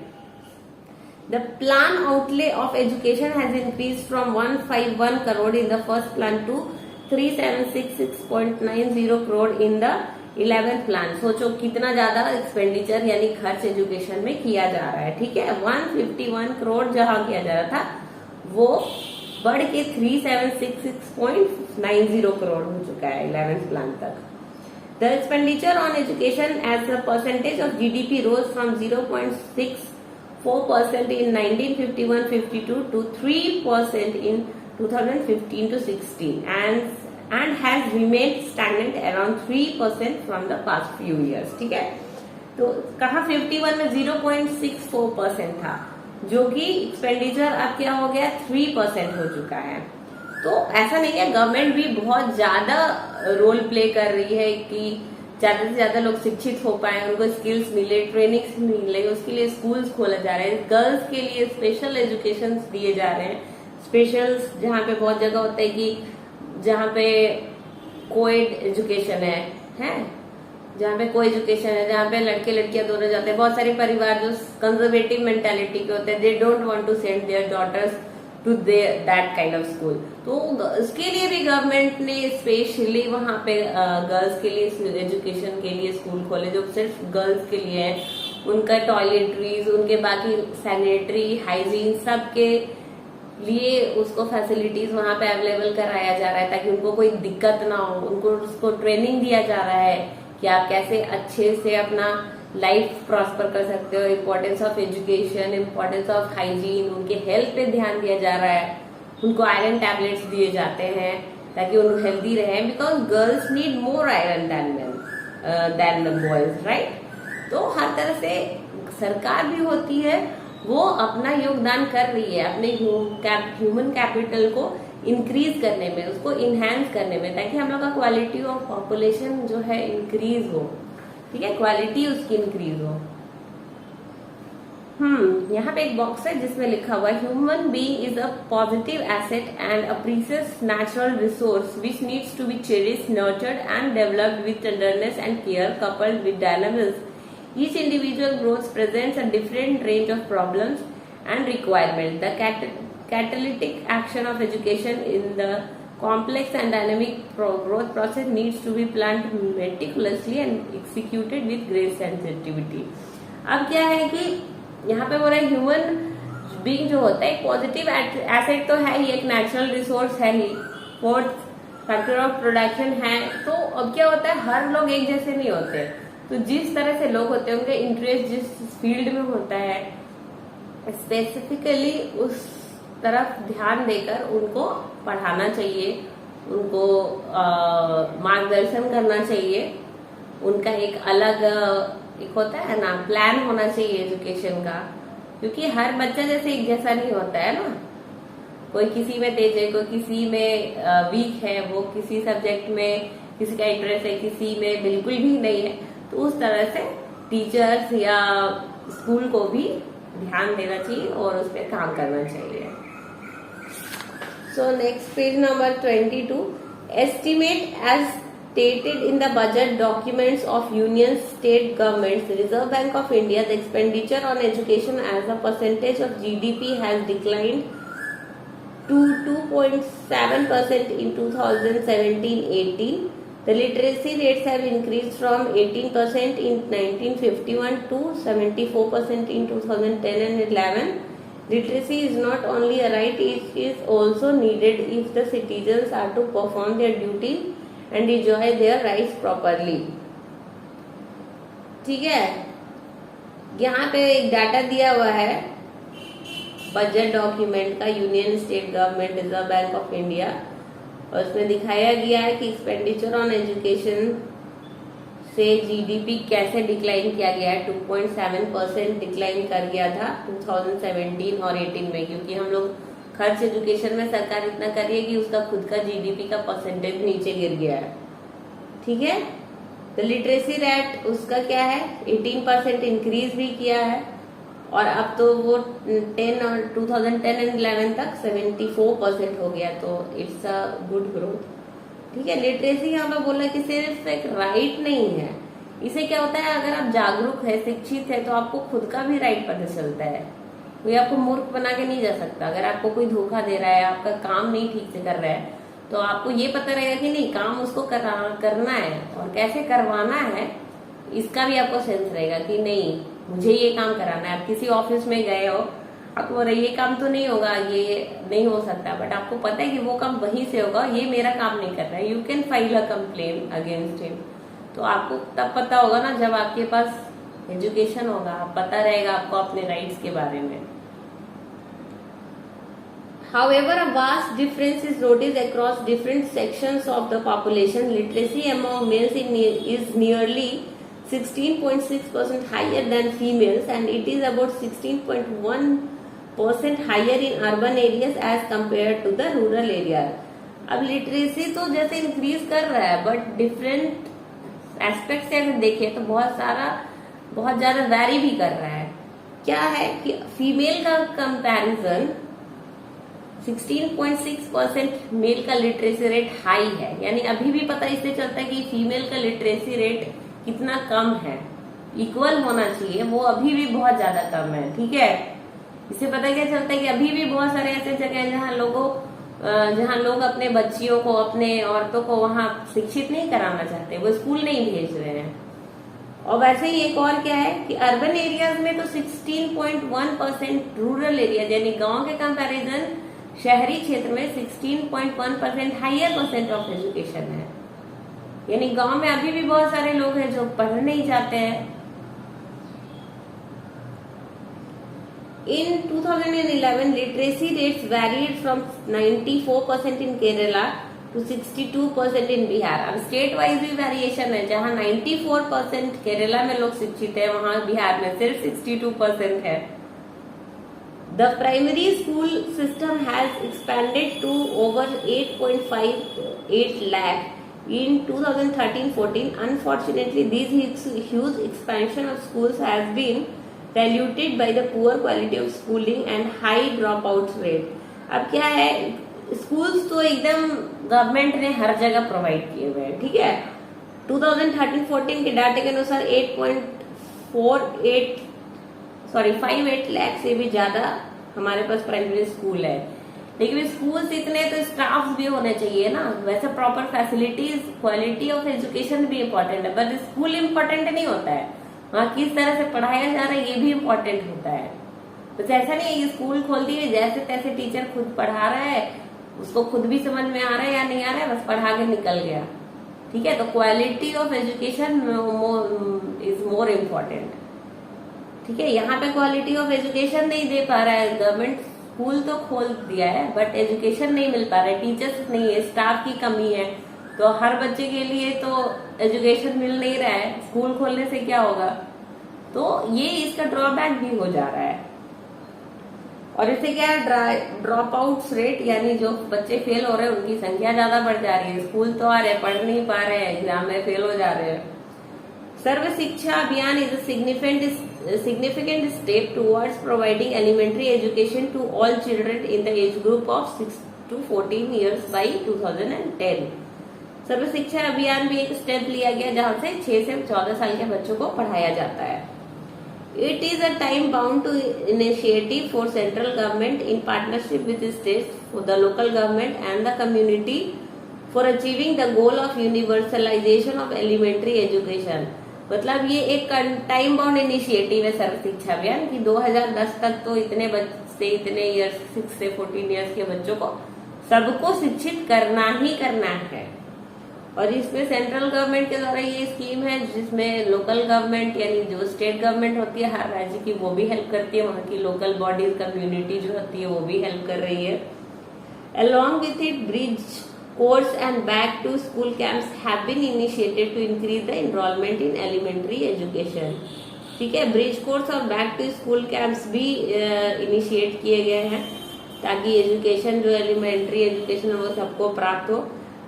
The plan outlay of education has increased from 151 crore in the first plan to 3766.90 crore in the 11th plan। सोचो कितना ज्यादा एक्सपेंडिचर यानी खर्च एजुकेशन में किया जा रहा है, ठीक है। 151 करोड़ जहां किया जा रहा था वो बढ़ के 3766.90 करोड़ हो चुका है 11th प्लान तक। The expenditure on education as a percentage of GDP rose from 0.64% in 1951-52 to 3% in 2015-16 and has remained stagnant around 3% from the past few years, ठीक है। तो कहा 51 में 0.64% था, जो कि एक्सपेंडिचर अब क्या हो गया 3% हो चुका है। तो ऐसा नहीं है, गवर्नमेंट भी बहुत ज्यादा रोल प्ले कर रही है कि ज्यादा से ज्यादा लोग शिक्षित हो पाए, उनको स्किल्स मिले, ट्रेनिंग्स मिले, उसके लिए स्कूल्स खोले जा रहे हैं। गर्ल्स के लिए स्पेशल एजुकेशन दिए जा रहे हैं, स्पेशल जहाँ पे बहुत जगह होता है कि जहाँ पे कोएड एजुकेशन है जहाँ पे कोई एजुकेशन है, जहाँ पे लड़के लड़कियां दोनों जाते हैं। बहुत सारे परिवार जो कंजर्वेटिव मेंटालिटी के होते हैं, they don't want to send their daughters to that kind of school. तो उसके लिए भी गवर्नमेंट ने स्पेशली वहां पे गर्ल्स के लिए एजुकेशन के लिए स्कूल खोले, जो सिर्फ गर्ल्स के लिए है। उनका टॉयलेटरीज, उनके बाकी सैनिटरी हाइजीन सब के लिए उसको फैसिलिटीज वहां पे अवेलेबल कराया जा रहा है, ताकि उनको कोई दिक्कत ना हो। उनको उसको ट्रेनिंग दिया जा रहा है कि आप कैसे अच्छे से अपना लाइफ प्रॉस्पर कर सकते हो। Importance of education, importance of hygiene, उनके हेल्थ पे ध्यान दिया जा रहा है। उनको आयरन टैबलेट्स दिए जाते हैं ताकि उन हेल्दी रहे, because girls need more iron than boys, right. तो हर तरह से सरकार भी होती है, वो अपना योगदान कर रही है अपने ह्यूमन कैपिटल को इंक्रीज करने में, उसको इनहेंस करने में, ताकि हम लोग का क्वालिटी ऑफ पॉपुलेशन जो है इंक्रीज हो, ठीक है, क्वालिटी उसकी इंक्रीज हो। यहाँ पे एक बॉक्स है जिसमें लिखा हुआ है human being is a positive asset and a precious natural resource which needs to be cherished, nurtured and developed with tenderness and care coupled with dynamism Each individual growth presents a different range of problems and requirements. The catalytic action of education in the complex and dynamic growth process needs to be planned meticulously and executed with great sensitivity. अब क्या है कि यहाँ पे बोला human being जो होता है पॉजिटिव एसेट तो है ही, एक नेचुरल रिसोर्स है ही, फोर्थ फैक्टर ऑफ प्रोडक्शन है। तो अब क्या होता है, हर लोग एक जैसे नहीं होते, तो जिस तरह से लोग होते हैं उनके इंटरेस्ट जिस फील्ड में होता है स्पेसिफिकली उस तरफ ध्यान देकर उनको पढ़ाना चाहिए, उनको मार्गदर्शन करना चाहिए। उनका एक अलग एक होता है ना प्लान होना चाहिए एजुकेशन का, क्योंकि हर बच्चा जैसे एक जैसा नहीं होता है ना, कोई किसी में तेज है, कोई किसी में वीक है, वो किसी सब्जेक्ट में किसी का इंटरेस्ट है, किसी में बिल्कुल भी नहीं है। तो उस तरह से टीचर्स या स्कूल को भी ध्यान देना चाहिए और उस पर काम करना चाहिए। So next page number 22, estimate as stated in the budget documents of union state governments, Reserve Bank of India, the expenditure on education as a percentage of GDP has declined to 2.7% in 2017-18. The literacy rates have increased from 18% in 1951 to 74% in 2010 and 11. Literacy is not only a right, it is also needed if the citizens are to perform their duties and enjoy their rights properly. ठीक है, यहाँ पे एक data दिया हुआ है budget document का, union state government reserve bank of India, और उसमें दिखाया गया है कि एक्सपेंडिचर ऑन एजुकेशन से जीडीपी कैसे डिक्लाइन किया गया है। 2.7% डिक्लाइन कर गया था 2017 और 18 में, क्योंकि हम लोग खर्च एजुकेशन में सरकार इतना कर रही है कि उसका खुद का जीडीपी का परसेंटेज नीचे गिर गया है। ठीक है, तो लिटरेसी रेट उसका क्या है, 18% इंक्रीज भी किया है, और अब तो वो 2010 एंड 11 तक 74% हो गया, तो इट्स अ गुड ग्रोथ। ठीक है, लिटरेसी यहाँ पे बोला कि सिर्फ एक राइट नहीं है, इसे क्या होता है, अगर आप जागरूक है, शिक्षित है, तो आपको खुद का भी राइट पता चलता है। कोई आपको मूर्ख बना के नहीं जा सकता। अगर आपको कोई धोखा दे रहा है, आपका काम नहीं ठीक से कर रहा है, तो आपको ये पता रहेगा कि नहीं काम उसको करना है और कैसे करवाना है, इसका भी आपको सेंस रहेगा कि नहीं मुझे ये काम कराना है। आप किसी ऑफिस में गए हो, आपको बोल रहे ये काम तो नहीं होगा, ये नहीं हो सकता, बट आपको पता है कि वो काम वहीं से होगा, ये मेरा काम नहीं कर रहा है, you can file a complain against him. तो आपको तब पता होगा ना जब आपके पास एजुकेशन होगा, पता रहेगा आपको अपने राइट्स के बारे में। However, a vast difference is noticed across different sections of the population. Literacy among males is nearly 16.6% higher than females, and it is about 16.1% higher in urban areas as compared to the rural area. अब literacy तो जैसे increase कर रहा है, but different aspect से अगर देखें तो बहुत ज्यादा वैरी भी कर रहा है। क्या है कि फीमेल का कंपैरिजन 16.6% मेल का लिटरेसी रेट हाई है, यानी अभी भी पता इससे चलता है कि फीमेल का लिटरेसी रेट कितना कम है, इक्वल होना चाहिए, वो अभी भी बहुत ज्यादा कम है। ठीक है, इससे पता क्या चलता है कि अभी भी बहुत सारे ऐसे जगह हैं जहाँ लोग अपने बच्चियों को, अपने औरतों को वहां शिक्षित नहीं कराना चाहते, वो स्कूल नहीं भेज रहे हैं। और वैसे ही एक और क्या है कि अर्बन एरियाज में तो 16.1%, रूरल एरिया यानी गांव के कंपैरिजन शहरी क्षेत्र में 16.1% हाइयर परसेंट ऑफ एजुकेशन है, यानी गांव में अभी भी बहुत सारे लोग हैं जो पढ़ नहीं चाहते हैं। In 2011, literacy rates varied from 94% in Kerala to 62% in Bihar. अब स्टेट वाइज भी वेरिएशन है, जहाँ 94% केरला में लोग शिक्षित है, वहाँ बिहार में सिर्फ 62% है। The primary school system has expanded to over 8.58 lakh in 2013-14. Unfortunately, this huge expansion of schools has been diluted by the poor quality of schooling and high dropout rate. अब क्या है, स्कूल्स तो एकदम गवर्नमेंट ने हर जगह provide किए हुए हैं। ठीक है, 2013-14 के डाटे के अनुसार 5-8 लाख से भी ज्यादा हमारे पास प्राइमरी स्कूल है। लेकिन स्कूल इतने तो स्टाफ भी होने चाहिए ना। वैसे proper facilities, quality of education भी इम्पोर्टेंट है, बट स्कूल इम्पोर्टेंट नहीं होता है। वहाँ किस तरह से पढ़ाया जा रहा है ये भी इम्पोर्टेंट होता है। बस ऐसा नहीं है कि स्कूल खोल दिए जैसे तैसे टीचर खुद पढ़ा रहा है, उसको खुद भी समझ में आ रहा है या नहीं आ रहा है, बस पढ़ा के निकल गया। ठीक है, तो quality of education is more important. ठीक है, यहाँ पे क्वालिटी ऑफ एजुकेशन नहीं दे पा रहा है गवर्नमेंट। स्कूल तो खोल दिया है बट एजुकेशन नहीं मिल पा रहा है, टीचर्स नहीं है, स्टाफ की कमी है। तो हर बच्चे के लिए तो एजुकेशन मिल नहीं रहा है, स्कूल खोलने से क्या होगा? तो ये इसका ड्रॉबैक भी हो जा रहा है। और इससे क्या है, ड्रॉप आउट रेट, यानी जो बच्चे फेल हो रहे हैं उनकी संख्या ज्यादा बढ़ जा रही है। स्कूल तो आ रहे, पढ़ नहीं पा रहे हैं, एग्जाम में फेल हो जा रहे हैं। सर्व शिक्षा अभियान is a significant step towards providing elementary education to all children in the age group of 6 to 14 years by 2010। सर्व शिक्षा अभियान भी एक स्टेप लिया गया जहां से 6 से 14 साल के बच्चों को पढ़ाया जाता है। It is a time-bound to initiative for central government in partnership with the states, for the local government and the community for achieving the goal of universalization of elementary education। मतलब ये एक टाइम बाउंड इनिशिएटिव है सर्व शिक्षा अभियान की 2010 तक तो इतने बच्चे, इतने ईयर्स, 6 से 14 ईयर्स के बच्चों को सबको शिक्षित करना ही करना है। और इसमें सेंट्रल गवर्नमेंट के द्वारा ये स्कीम है जिसमें लोकल गवर्नमेंट यानी जो स्टेट गवर्नमेंट होती है हर राज्य की, वो भी हेल्प करती है, वहाँ की लोकल बॉडीज, कम्युनिटी जो होती है वो भी हेल्प कर रही है। Along with it, bridge course and back to school camps have been initiated to increase the enrollment in elementary education। ठीक है, ब्रिज कोर्स और बैक टू स्कूल कैंप्स भी इनिशिएट किए गए हैं ताकि एजुकेशन, जो एलिमेंट्री एजुकेशन वो सबको प्राप्त हो।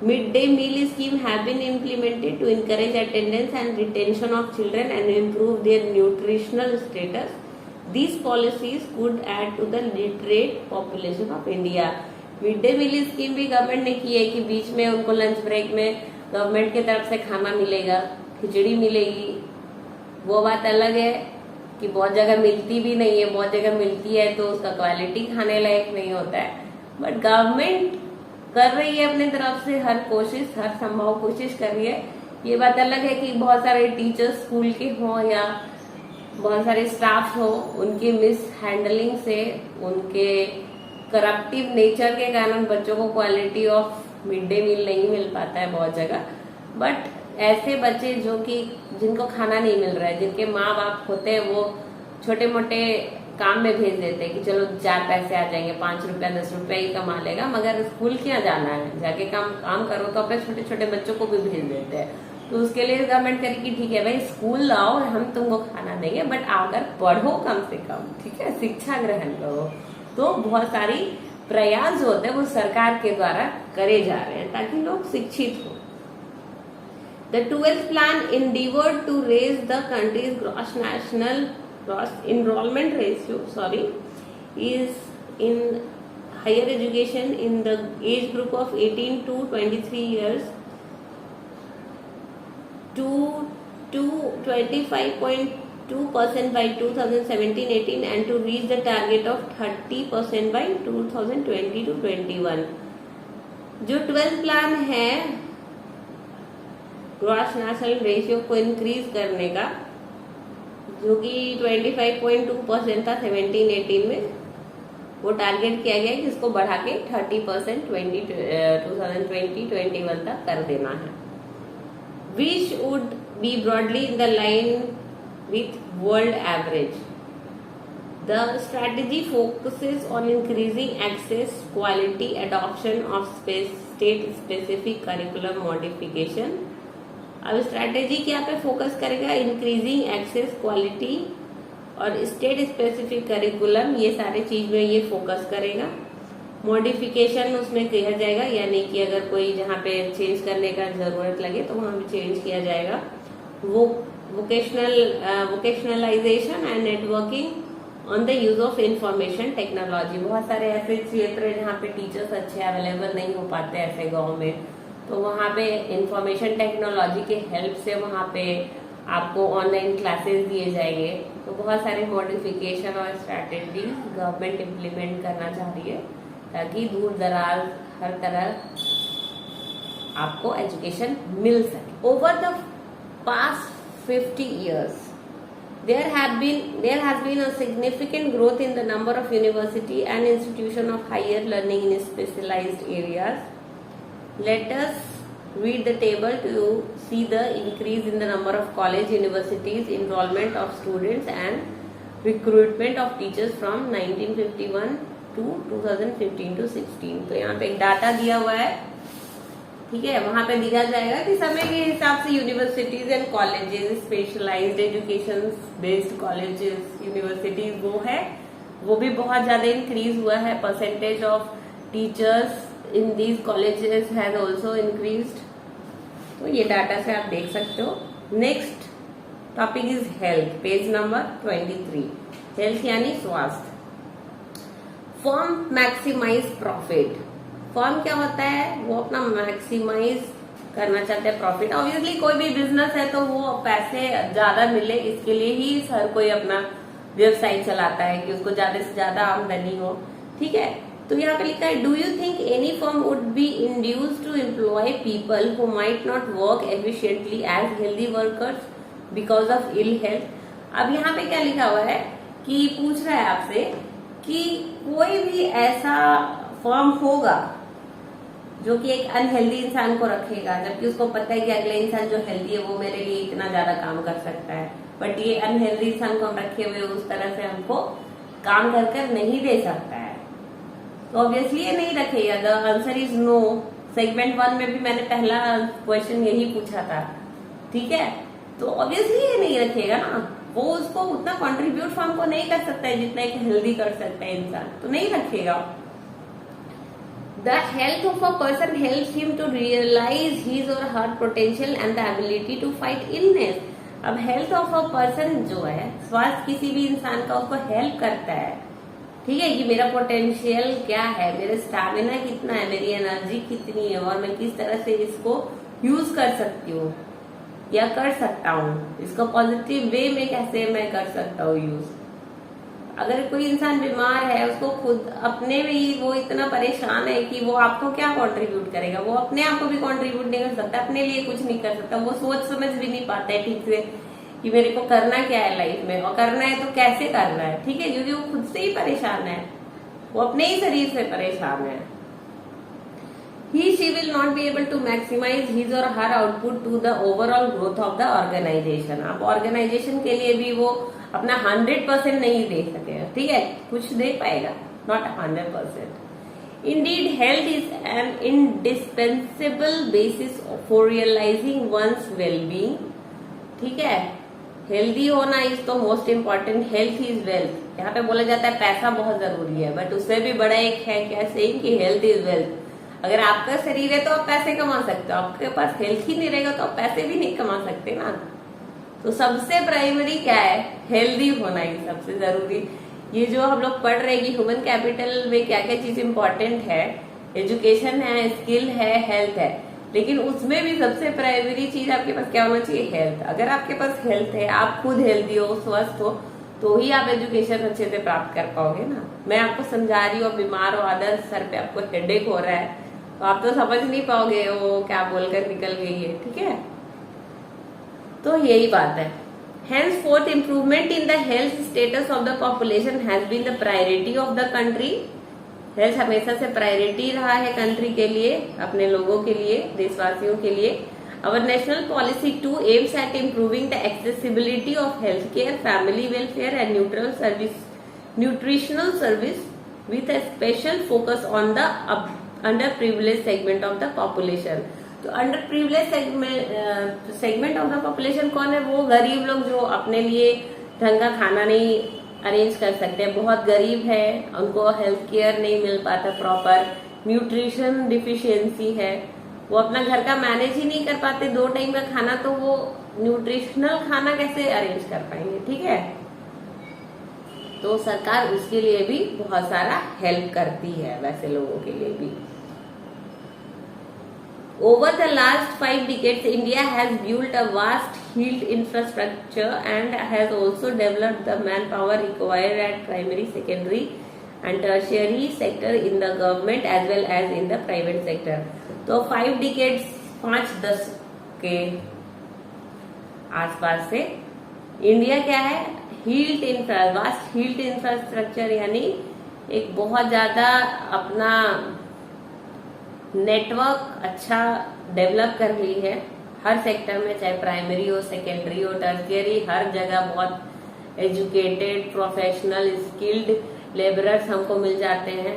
Mid day meal scheme have been implemented to encourage attendance and retention of children and improve their nutritional status। These policies could add to the literate population of India। Mid day meal scheme भी government ने की है कि बीच में उनको lunch break में government की तरफ से खाना मिलेगा, खिचड़ी मिलेगी। वो बात अलग है कि बहुत जगह मिलती भी नहीं है, बहुत जगह मिलती है तो उसका क्वालिटी खाने लायक नहीं होता है। बट गवर्नमेंट कर रही है अपनी तरफ से हर कोशिश, हर संभव कोशिश कर रही है। ये बात अलग है कि बहुत सारे टीचर्स स्कूल के हों या बहुत सारे स्टाफ हो, उनकी मिस हैंडलिंग से, उनके करप्टिव नेचर के कारण बच्चों को quality of mid day meal नहीं मिल पाता है बहुत जगह। बट ऐसे बच्चे जो कि जिनको खाना नहीं मिल रहा है, जिनके माँ बाप होते हैं वो छोटे मोटे काम में भेज देते हैं कि चलो 4 पैसे आ जाएंगे, 5 रुपया 10 रुपया ही कमा लेगा, मगर स्कूल क्या जाना है, जाके काम करो, तो अपने छोटे छोटे बच्चों को भी भेज देते हैं। तो उसके लिए गवर्नमेंट करेगी ठीक है भाई स्कूल लाओ, हम तुमको खाना देंगे, बट आकर पढ़ो कम से कम, ठीक है, शिक्षा ग्रहण करो। तो बहुत सारी प्रयास जो होते हैं वो सरकार के द्वारा करे जा रहे हैं ताकि लोग शिक्षित हो। The 12th plan endeavored to raise the country's gross enrollment ratio, is in higher education in the age group of 18 to 23 years to 25.2% by 2017-18 and to reach the target of 30% by 2020 to 21। जो 12th plan है gross national ratio को increase करने का, जो कि 25.2% था 17-18 में, वो टारगेट किया गया है कि इसको बढ़ा के 30% 2020-21 तक कर देना है। Which would be broadly in the line with world average। The strategy focuses on increasing access, quality, adoption of state-specific curriculum modification। अब स्ट्रैटेजी क्या पे फोकस करेगा? इंक्रीजिंग एक्सेस, क्वालिटी और स्टेट स्पेसिफिक करिकुलम, ये सारे चीज में ये फोकस करेगा। मॉडिफिकेशन उसमें किया जाएगा, यानी कि अगर कोई जहाँ पे चेंज करने का जरूरत लगे तो वहां पे चेंज किया जाएगा। वो vocationalisation and networking on the use of information technology. बहुत सारे ऐसे क्षेत्र है जहाँ पे टीचर्स अच्छे अवेलेबल नहीं हो पाते ऐसे गाँव में, तो वहाँ पे इंफॉर्मेशन टेक्नोलॉजी के हेल्प से वहाँ पे आपको ऑनलाइन क्लासेस दिए जाएंगे। तो बहुत सारे मॉडिफिकेशन और स्ट्रैटेजीज गवर्नमेंट इम्प्लीमेंट करना चाह रही है ताकि दूर दराज हर तरह आपको एजुकेशन मिल सके। Over the past 50 years there has been a significant growth in the number of university and institution of higher learning in specialized areas. Let us read the table to see the increase in the number of college universities, enrollment of students and recruitment of teachers from 1951 to 2015 to 16। तो यहाँ पे एक data दिया हुआ है, ठीक है। वहां पे दिया जाएगा कि समय के हिसाब से universities and colleges, specialised education based colleges universities वो भी बहुत ज्यादा इंक्रीज हुआ है। Percentage of teachers in these colleges has also increased. तो ये डाटा से आप देख सकते हो। Next topic is health, page number 23। Health यानी स्वास्थ्य। Firm maximise profit. फर्म क्या होता है, वो अपना मैक्सिमाइज करना चाहते हैं प्रॉफिट। ऑब्वियसली कोई भी बिजनेस है तो वो पैसे ज्यादा मिले, इसके लिए ही हर कोई अपना व्यवसाय चलाता है कि उसको ज्यादा से ज्यादा आमदनी हो, ठीक है। तो यहाँ पे लिखा है, do you think any firm would be induced to employ people who might not work efficiently as healthy workers because of ill health. अब यहाँ पे क्या लिखा हुआ है कि पूछ रहा है आपसे कि कोई भी ऐसा फर्म होगा जो कि एक अनहेल्दी इंसान को रखेगा, जबकि उसको पता है कि अगले इंसान जो हेल्दी है वो मेरे लिए इतना ज्यादा काम कर सकता है, बट ये अनहेल्दी इंसान को हम रखे हुए उस तरह से हमको काम कर कर नहीं दे सकता है। तो ऑब्वियसली ये नहीं रखेगा। The answer is no. Segment 1 में भी मैंने पहला क्वेश्चन यही पूछा था, ठीक है। तो ऑब्वियसली ये नहीं रखेगा ना, वो उसको उतना कंट्रीब्यूट फर्म को नहीं कर सकता है जितना एक हेल्दी कर सकता है इंसान, तो नहीं रखेगा। The health of a person helps him to realize his or her potential and the ability to fight illness। अब हेल्थ ऑफ अ पर्सन जो है, स्वास्थ्य किसी भी इंसान का उसको हेल्प करता है, ठीक है, कि मेरा पोटेंशियल क्या है, मेरा स्टैमिना कितना है, मेरी एनर्जी कितनी है और मैं किस तरह से इसको यूज कर सकती हूँ या कर सकता हूँ, इसको पॉजिटिव वे में कैसे मैं कर सकता हूँ यूज। अगर कोई इंसान बीमार है, उसको खुद अपने में ही वो इतना परेशान है कि वो आपको क्या कंट्रीब्यूट करेगा, वो अपने आप को भी कंट्रीब्यूट नहीं कर सकता, अपने लिए कुछ नहीं कर सकता, वो सोच समझ भी नहीं पाता है ठीक से कि मेरे को करना क्या है लाइफ में, और करना है तो कैसे करना है, ठीक है, क्योंकि वो खुद से ही परेशान है, वो अपने ही शरीर से परेशान है। She will not be able to maximize his or her output to the overall growth of the organization। अब ऑर्गेनाइजेशन के लिए भी वो अपना 100% नहीं दे सकेगा, ठीक है, कुछ दे पाएगा, not 100%। Indeed, health is an indispensable basis for realizing one's well-being। ठीक है, हेल्दी होना इज तो most important, health is wealth. यहाँ पे बोला जाता है पैसा बहुत जरूरी है, बट उससे भी बड़ा एक है क्या सेइंग कि हेल्थ इज वेल्थ। अगर आपका शरीर है तो आप पैसे कमा सकते हो, आपके पास हेल्थ ही नहीं रहेगा तो आप पैसे भी नहीं कमा सकते ना। तो सबसे प्राइमरी क्या है, हेल्दी होना ही सबसे जरूरी। ये जो हम लोग पढ़ रहे हैं कि ह्यूमन कैपिटल में क्या क्या चीज इंपॉर्टेंट है, एजुकेशन है, स्किल है, हेल्थ है, लेकिन उसमें भी सबसे प्राइमरी चीज आपके पास क्या होना चाहिए, हेल्थ। अगर आपके पास हेल्थ है, आप खुद हेल्दी हो, स्वस्थ हो, तो ही आप एजुकेशन अच्छे से प्राप्त कर पाओगे ना। मैं आपको समझा रही हूँ, बीमार हो, अदर सर पे आपको हेडेक हो रहा है, तो आप तो समझ नहीं पाओगे वो क्या बोलकर निकल गई है, ठीक है। तो यही बात है। Henceforth, improvement in the health status of the population has been the priority of the country। Health हमेशा से प्रायोरिटी रहा है कंट्री के लिए, अपने लोगों के लिए, देशवासियों के लिए। Our national policy too aims at improving the accessibility of healthcare, family welfare and nutritional service with a special focus on the underprivileged segment of the population। तो under privilege segment of the population कौन है, वो गरीब लोग जो अपने लिए ढंग का खाना नहीं अरेंज कर सकते, बहुत गरीब है, उनको हेल्थ केयर नहीं मिल पाता प्रॉपर, न्यूट्रिशन डिफिशियंसी है, वो अपना घर का मैनेज ही नहीं कर पाते 2 टाइम का खाना, तो वो न्यूट्रिशनल खाना कैसे अरेंज कर पाएंगे, ठीक है। तो सरकार उसके लिए भी बहुत सारा हेल्प करती है, वैसे लोगों के लिए भी। Over the last 5 decades, India has built a vast health infrastructure and has also developed the manpower required at primary, secondary and tertiary sector in the government as well as in the private sector. तो 5 decades 5-10 के आसपास से India क्या है, vast heeled infrastructure यानी एक बहुत ज्यादा अपना नेटवर्क अच्छा डेवलप कर ली है हर सेक्टर में, चाहे प्राइमरी हो, सेकेंडरी हो, टर्शियरी, हर जगह बहुत एजुकेटेड, प्रोफेशनल, स्किल्ड लेबरर्स हमको मिल जाते हैं।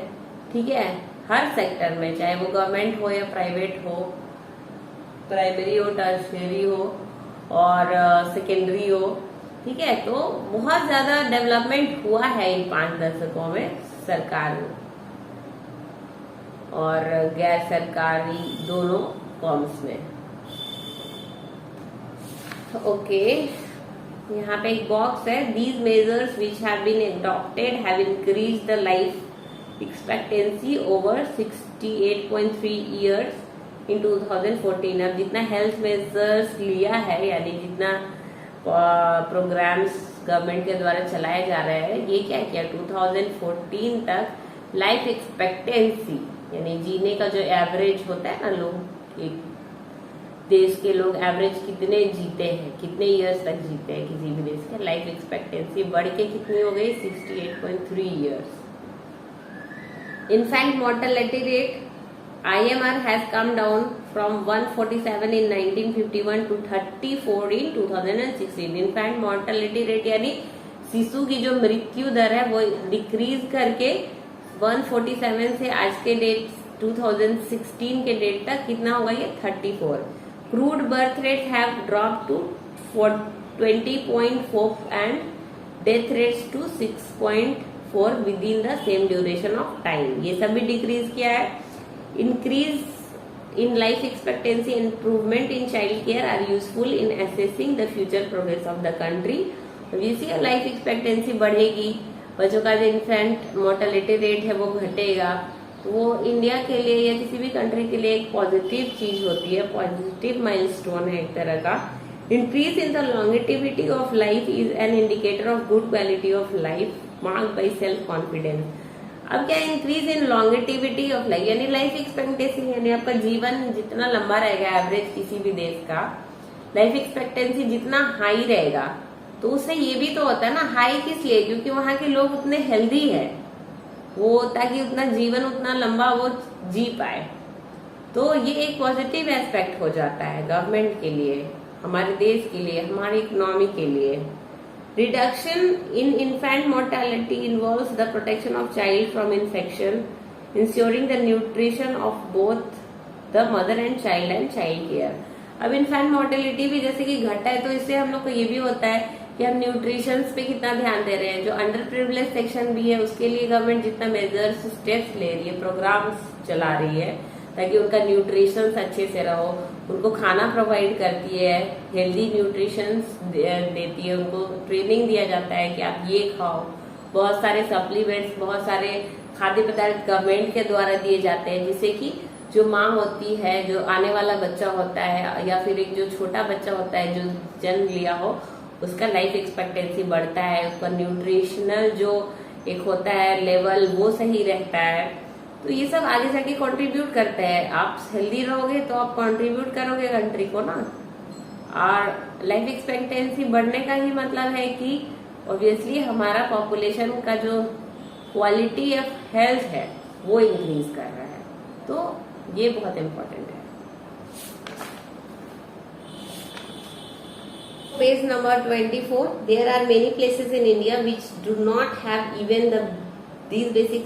ठीक है, हर सेक्टर में, चाहे वो गवर्नमेंट हो या प्राइवेट हो, प्राइमरी हो, टर्शियरी हो और सेकेंडरी हो। ठीक है, तो बहुत ज्यादा डेवलपमेंट हुआ है इन 5 दशकों में सरकार और गैर सरकारी दोनों फॉर्म्स में। ओके, यहाँ पे एक बॉक्स है, these measures which have been adopted have increase the life expectancy over 68.3 years in 2014। अब जितना हेल्थ मेजर्स लिया है यानी जितना प्रोग्राम्स गवर्नमेंट के द्वारा चलाए जा रहे हैं, ये क्या किया, 2014 तक लाइफ एक्सपेक्टेंसी यानी जीने का जो एवरेज होता है ना, लोग एक देश के लोग एवरेज कितने जीते हैं, कितने इयर्स तक जीते हैं किसी भी देश के, लाइफ एक्सपेक्टेंसी बढ़ के कितनी हो गई, 68.3 years. In fact mortality rate IMR has come down from 147 in 1951 to 34 in 2016. In fact mortality rate यानी शिशु की जो मृत्यु दर है वो डिक्रीज करके 147 से आज के डेट 2016 के डेट तक कितना होगा, ये 34। Crude birth rate have drop to 20.4 and death rates to 6.4 within the same duration of time. ये सब भी डिक्रीज किया है। Increase in life expectancy, improvement in child care are useful in assessing the future progress of the country. जैसे life expectancy बढ़ेगी, बच्चों का जो इन्फेंट मोर्टेलिटी रेट है वो घटेगा, वो इंडिया के लिए या किसी भी कंट्री के लिए एक पॉजिटिव चीज होती है, पॉजिटिव माइलस्टोन है एक तरह का। Increase in the longevity of life is an indicator of good quality of life marked by self confidence. अब क्या, increase in longevity of life यानी लाइफ एक्सपेक्टेंसी यानी आपका जीवन जितना लंबा रहेगा, एवरेज किसी भी देश का लाइफ एक्सपेक्टेंसी जितना हाई रहेगा, तो उससे ये भी तो होता है ना, हाई किस लिए, क्योंकि वहां के लोग उतने हेल्दी है, वो ताकि उतना जीवन उतना लंबा वो जी पाए। तो ये एक पॉजिटिव एस्पेक्ट हो जाता है गवर्नमेंट के लिए, हमारे देश के लिए, हमारी इकोनॉमी के लिए। Reduction in infant mortality involves the protection of child from infection, ensuring the nutrition of both the mother and child care. अब इन्फेंट मोर्टेलिटी भी जैसे कि घटा है, तो इससे हम लोग को ये भी होता है कि हम न्यूट्रिशन पे कितना ध्यान दे रहे हैं। जो अंडर प्रिविलेज सेक्शन भी है उसके लिए गवर्नमेंट जितना मेजर्स स्टेप्स ले रही है, प्रोग्राम्स चला रही है ताकि उनका न्यूट्रिशन अच्छे से रहो, उनको खाना प्रोवाइड करती है, हेल्दी न्यूट्रिशन देती है, उनको ट्रेनिंग दिया जाता है कि आप ये खाओ। बहुत सारे सप्लीमेंट्स, बहुत सारे खाद्य पदार्थ गवर्नमेंट के द्वारा दिए जाते हैं, जिससे कि जो माँ होती है, जो आने वाला बच्चा होता है या फिर एक जो छोटा बच्चा होता है जो जन्म लिया हो, उसका लाइफ एक्सपेक्टेंसी बढ़ता है, उसका न्यूट्रिशनल जो एक होता है लेवल वो सही रहता है। तो ये सब आगे जाके कंट्रीब्यूट करते हैं। आप हेल्दी रहोगे तो आप कंट्रीब्यूट करोगे कंट्री को ना। और लाइफ एक्सपेक्टेंसी बढ़ने का ही मतलब है कि ऑब्वियसली हमारा पॉपुलेशन का जो क्वालिटी ऑफ हेल्थ है वो इंक्रीज कर रहा है, तो ये बहुत इम्पोर्टेंट है। Page number 24. There are many places in India which do not have even these basic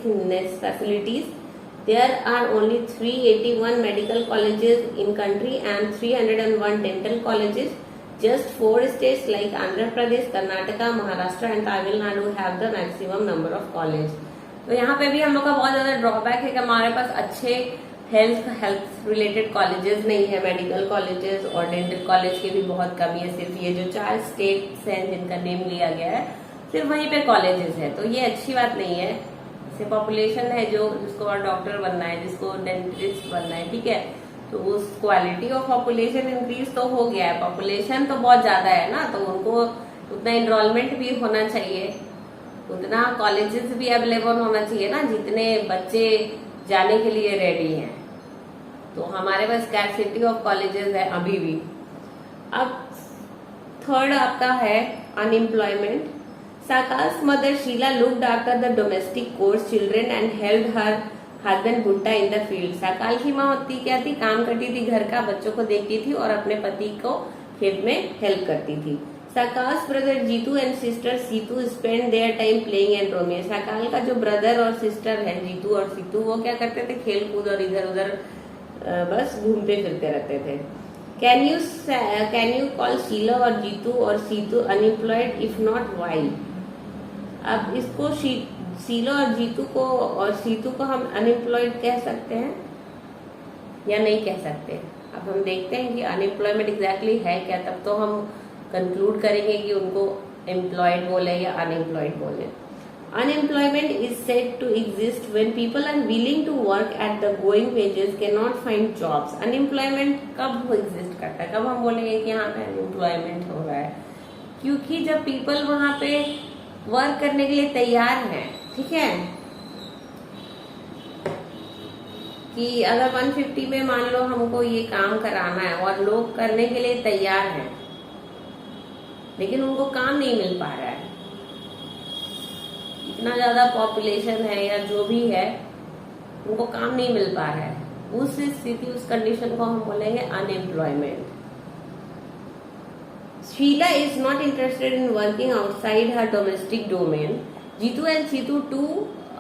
facilities. There are only 381 medical colleges in country and 301 dental colleges. Just 4 states like Andhra Pradesh, Karnataka, Maharashtra and Tamil Nadu have the maximum number of colleges. तो यहाँ पे भी हम लोग का बहुत ज्यादा drawback है कि हमारे पास अच्छे हेल्थ रिलेटेड कॉलेजेस नहीं है, मेडिकल कॉलेजेस और डेंटल कॉलेज की भी बहुत कमी है। सिर्फ ये जो 4 स्टेट्स हैं जिनका नेम लिया गया है, सिर्फ वहीं पे कॉलेजेस है, तो ये अच्छी बात नहीं है। जैसे पॉपुलेशन है जो जिसको डॉक्टर बनना है, जिसको डेंटिस्ट बनना है, ठीक है, तो उस क्वालिटी ऑफ पॉपुलेशन इंक्रीज तो हो गया है, पॉपुलेशन तो बहुत ज्यादा है ना, तो उनको उतना एनरोलमेंट भी होना चाहिए, उतना कॉलेजेस भी अवेलेबल होना चाहिए ना, जितने बच्चे जाने के लिए रेडी हैं। तो हमारे पास स्कैर्सिटी ऑफ कॉलेजेस है अभी भी। अब थर्ड आपका है unemployment. Sakal's mother Sheela looked after the domestic chores children and help her husband Bhutta in the field. Sakal की माँ होती क्या थी, काम करती थी घर का, बच्चों को देखती थी और अपने पति को खेत में हेल्प करती थी। Sakal's brother Jeetu and sister Seetu spend their time playing and roaming. Sakal का जो ब्रदर और सिस्टर है जीतू और सीतू, वो क्या करते थे, खेल कूद और इधर उधर बस घूमते फिरते रहते थे। कैन यू कॉल शीला और जीतू और Seetu unemployed, if not why. अब इसको शीला और जीतू को और सीतू को हम अनएम्प्लॉयड कह सकते हैं या नहीं कह सकते। अब हम देखते हैं कि अनएम्प्लॉयमेंट एग्जैक्टली है क्या, तब तो हम कंक्लूड करेंगे कि उनको एम्प्लॉयड बोले या अनएम्प्लॉयड बोले। Unemployment is said to exist when people are willing to work at the going wages cannot find jobs. Unemployment कब exist करता है, कब हम बोलेंगे कि यहाँ पे unemployment हो रहा है, क्योंकि जब people वहाँ पे वर्क करने के लिए तैयार हैं, ठीक है, कि अगर 150 में मान लो हमको ये काम कराना है और लोग करने के लिए तैयार हैं, लेकिन उनको काम नहीं मिल पा रहा है, इतना ज्यादा पॉपुलेशन है या जो भी है, उनको काम नहीं मिल पा रहा है, उस स्थिति उस कंडीशन को हम बोलेंगे unemployment. Sheela is not interested in working outside her domestic domain. Jeetu and Seetu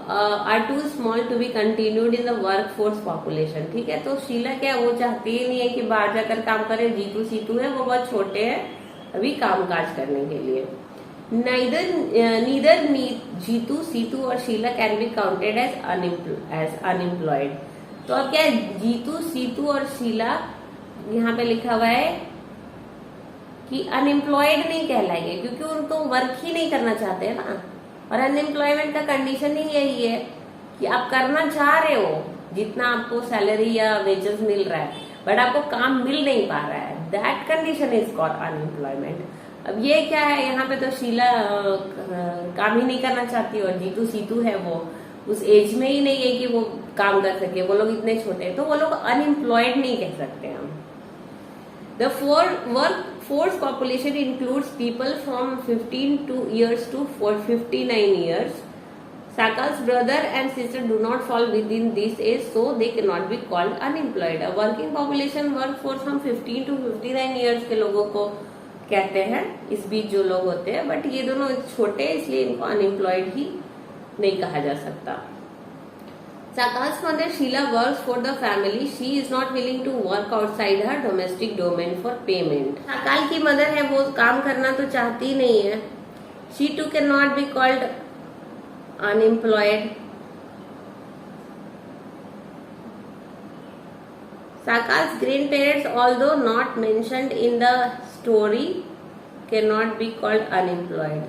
are too small to be continued in the work force population. ठीक है, तो शीला क्या, वो चाहती ही नहीं है कि बाहर जाकर काम करे। जीतू सीतू है वो बहुत छोटे हैं अभी काम काज करने के लिए। नीदर जीतू सीतू और Sheela can be counted as unemployed. तो अब क्या है, जीतू सीतू और शीला यहाँ पे लिखा हुआ है कि अनएम्प्लॉयड नहीं कहलाएंगे, क्योंकि उन तो वर्क ही नहीं करना चाहते हैं ना। और अनएम्प्लॉयमेंट का कंडीशन ही यही है कि आप करना चाह रहे हो, जितना आपको सैलरी या वेजेस मिल रहा है, बट आपको काम मिल नहीं पा रहा है, that condition is called unemployment. अब ये क्या है, यहाँ पे तो शीला काम ही नहीं करना चाहती और जीतू सीतू है वो उस एज में ही नहीं है कि वो काम कर सके, वो लोग इतने छोटे हैं, तो वो लोग अनएम्प्लॉयड नहीं कह सकते हम। The work force population includes people from 15 years to 59 years. Sakal's brother and sister do not fall within this age, so they cannot be called unemployed. A working population workforce हम 15 to 59 years के लोगों को कहते हैं, इस बीच जो लोग होते हैं, बट ये दोनों छोटे हैं इसलिए इनको अनएम्प्लॉयड ही नहीं कहा जा सकता। Sakal's mother Sheila works for the family. She is not willing to work outside her domestic domain for payment. Sakal की मदर है वो काम करना तो चाहती नहीं है। She too cannot be called unemployed. Sakal's grandparents, although not mentioned in the story, cannot be called unemployed.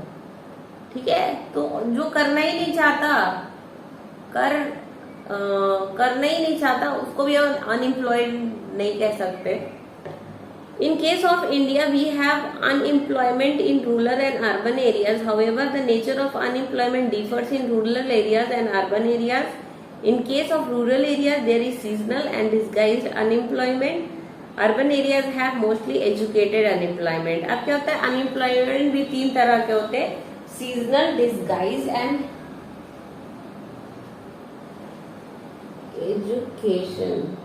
ठीक है, तो जो करना ही नहीं चाहता, करना ही नहीं चाहता, उसको भी अनएम्प्लॉयड नहीं कह सकते। In case of India, we have unemployment in rural and urban areas. However, the nature of unemployment differs in rural areas and urban areas. In case of rural areas, there is seasonal and disguised unemployment. Urban areas have mostly educated unemployment. अब क्या होता है, unemployment भी तीन तरह के होते हैं, seasonal, disguised and education.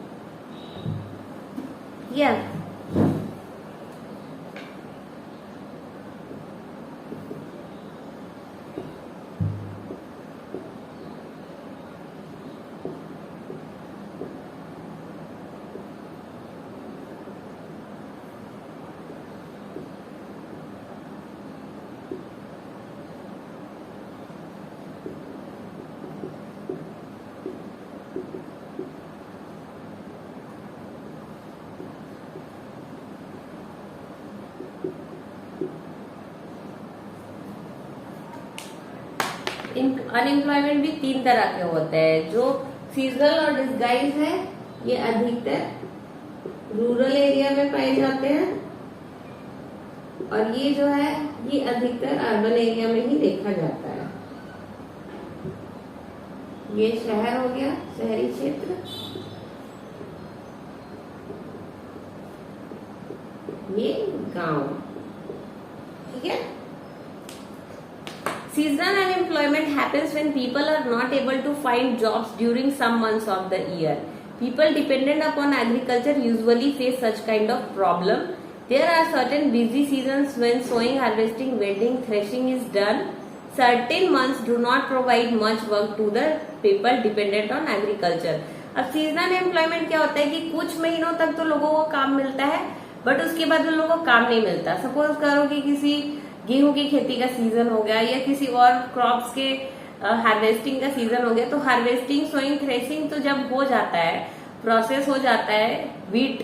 Yeah. Unemployment भी तीन तरह के होते हैं, जो सीजनल और डिस्गाइज है, ये अधिकतर रूरल एरिया में पाए जाते हैं, और ये जो है ये अधिकतर अर्बन एरिया में ही देखा जाता है। ये शहर हो गया, शहरी क्षेत्र, ये गांव। ठीक है। Seasonal unemployment happens when people are not able to find jobs during some months of the year. People dependent upon agriculture usually face such kind of problem. There are certain busy seasons when sowing, harvesting, weeding, threshing is done. Certain months do not provide much work to the people dependent on agriculture. अब seasonal employment क्या होता है कि कुछ महीनों तक तो लोगों को काम मिलता है, बट उसके बाद उन लोगों को काम नहीं मिलता। सपोज करो कि किसी गेहूं की खेती का सीजन हो गया या किसी और क्रॉप्स के हार्वेस्टिंग का सीजन हो गया, तो हार्वेस्टिंग, सोइंग, थ्रेसिंग तो जब हो जाता है, प्रोसेस हो जाता है, वीट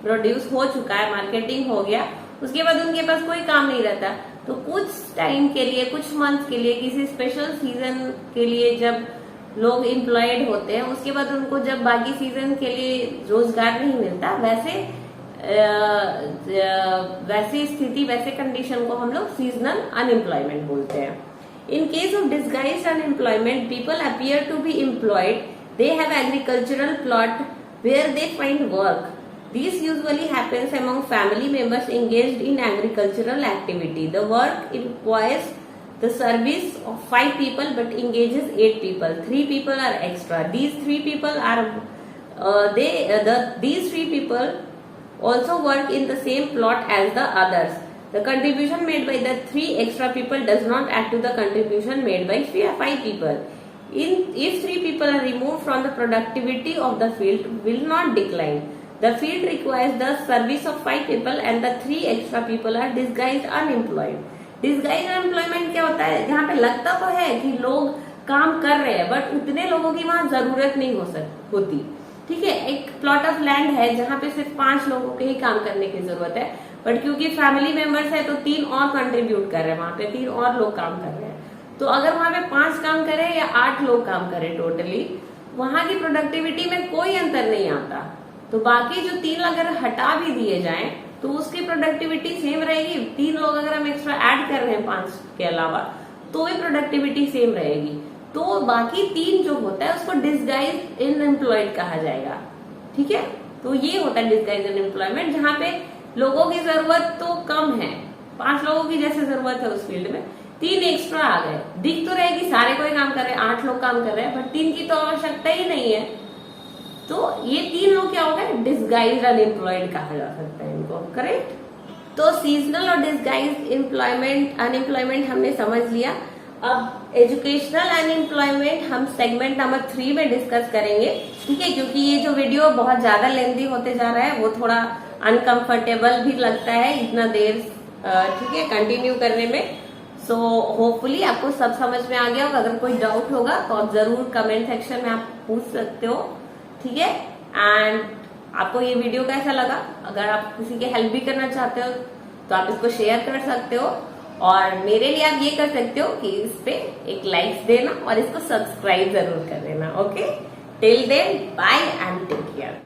प्रोड्यूस हो चुका है, मार्केटिंग हो गया, उसके बाद उनके पास कोई काम नहीं रहता। तो कुछ टाइम के लिए, कुछ मंथ के लिए, किसी स्पेशल सीजन के लिए जब लोग एम्प्लॉयड होते हैं, उसके बाद उनको जब बाकी सीजन के लिए रोजगार नहीं मिलता, वैसी स्थिति, वैसे कंडीशन को हम लोग सीजनल अनएम्प्लॉयमेंट बोलते हैं। In case of disguised unemployment, people appear to be employed, they have agricultural plot where they find work. This usually happens among family members engaged in agricultural activity. The work requires the service of 5 people but engages 8 people. 3 people are extra. These 3 people are these 3 people also work in the same plot as the others. The contribution made by the 3 extra people does not add to the contribution made by 5 people. If 3 people are removed from the productivity of the field, will not decline. The field requires the service of 5 people and the 3 extra people are disguised unemployed. Disguised unemployment क्या होता है? जहाँ पे लगता तो है कि लोग काम कर रहे हैं, बट उतने लोगों की वहां जरूरत नहीं होती। ठीक है, एक प्लॉट ऑफ लैंड है जहाँ पे सिर्फ 5 लोगों के ही काम करने की जरूरत है, बट क्योंकि फैमिली मेंबर्स है तो 3 और कंट्रीब्यूट कर रहे हैं, वहां पे 3 और लोग काम कर रहे हैं। तो अगर वहां पे 5 काम करे या 8 लोग काम करे, टोटली वहां की प्रोडक्टिविटी में कोई अंतर नहीं आता। तो बाकी जो 3 अगर हटा भी दिए जाएं तो उसकी प्रोडक्टिविटी सेम रहेगी। 3 लोग अगर हम एक्स्ट्रा ऐड कर रहे हैं 5 के अलावा, तो भी प्रोडक्टिविटी सेम रहेगी। तो बाकी 3 जो होता है उसको डिस्गाइज अनएम्प्लॉयड कहा जाएगा। ठीक है, तो ये होता है डिस्गाइज अनएम्प्लॉयमेंट, जहाँ पे लोगों की जरूरत तो कम है, 5 लोगों की जैसे जरूरत है उस फील्ड में, 3 एक्स्ट्रा आ गए। दिख तो रहेगी सारे कोई काम कर रहे हैं, 8 लोग काम कर रहे हैं, बट 3 की तो आवश्यकता ही नहीं है। तो ये 3 लोग क्या हो गए? डिस्गाइज अनएम्प्लॉयड कहा जा सकता है इनको। करेक्ट। तो सीजनल और डिस्गाइज अनएम्प्लॉयमेंट हमने समझ लिया। अब एजुकेशनल अनएम्प्लॉयमेंट हम सेगमेंट नंबर 3 में डिस्कस करेंगे। ठीक है, क्योंकि ये जो वीडियो बहुत ज्यादा लेंथी होते जा रहा है, वो थोड़ा अनकंफर्टेबल भी लगता है इतना देर ठीक है कंटिन्यू करने में। सो होपफुली आपको सब समझ में आ गया होगा। अगर कोई डाउट होगा तो आप जरूर कमेंट सेक्शन में आप पूछ सकते हो। ठीक है, एंड आपको ये वीडियो कैसा लगा? अगर आप किसी की हेल्प भी करना चाहते हो तो आप इसको शेयर कर सकते हो, और मेरे लिए आप ये कर सकते हो कि इस पे एक लाइक देना और इसको सब्सक्राइब जरूर कर देना। Okay, till then bye and take care.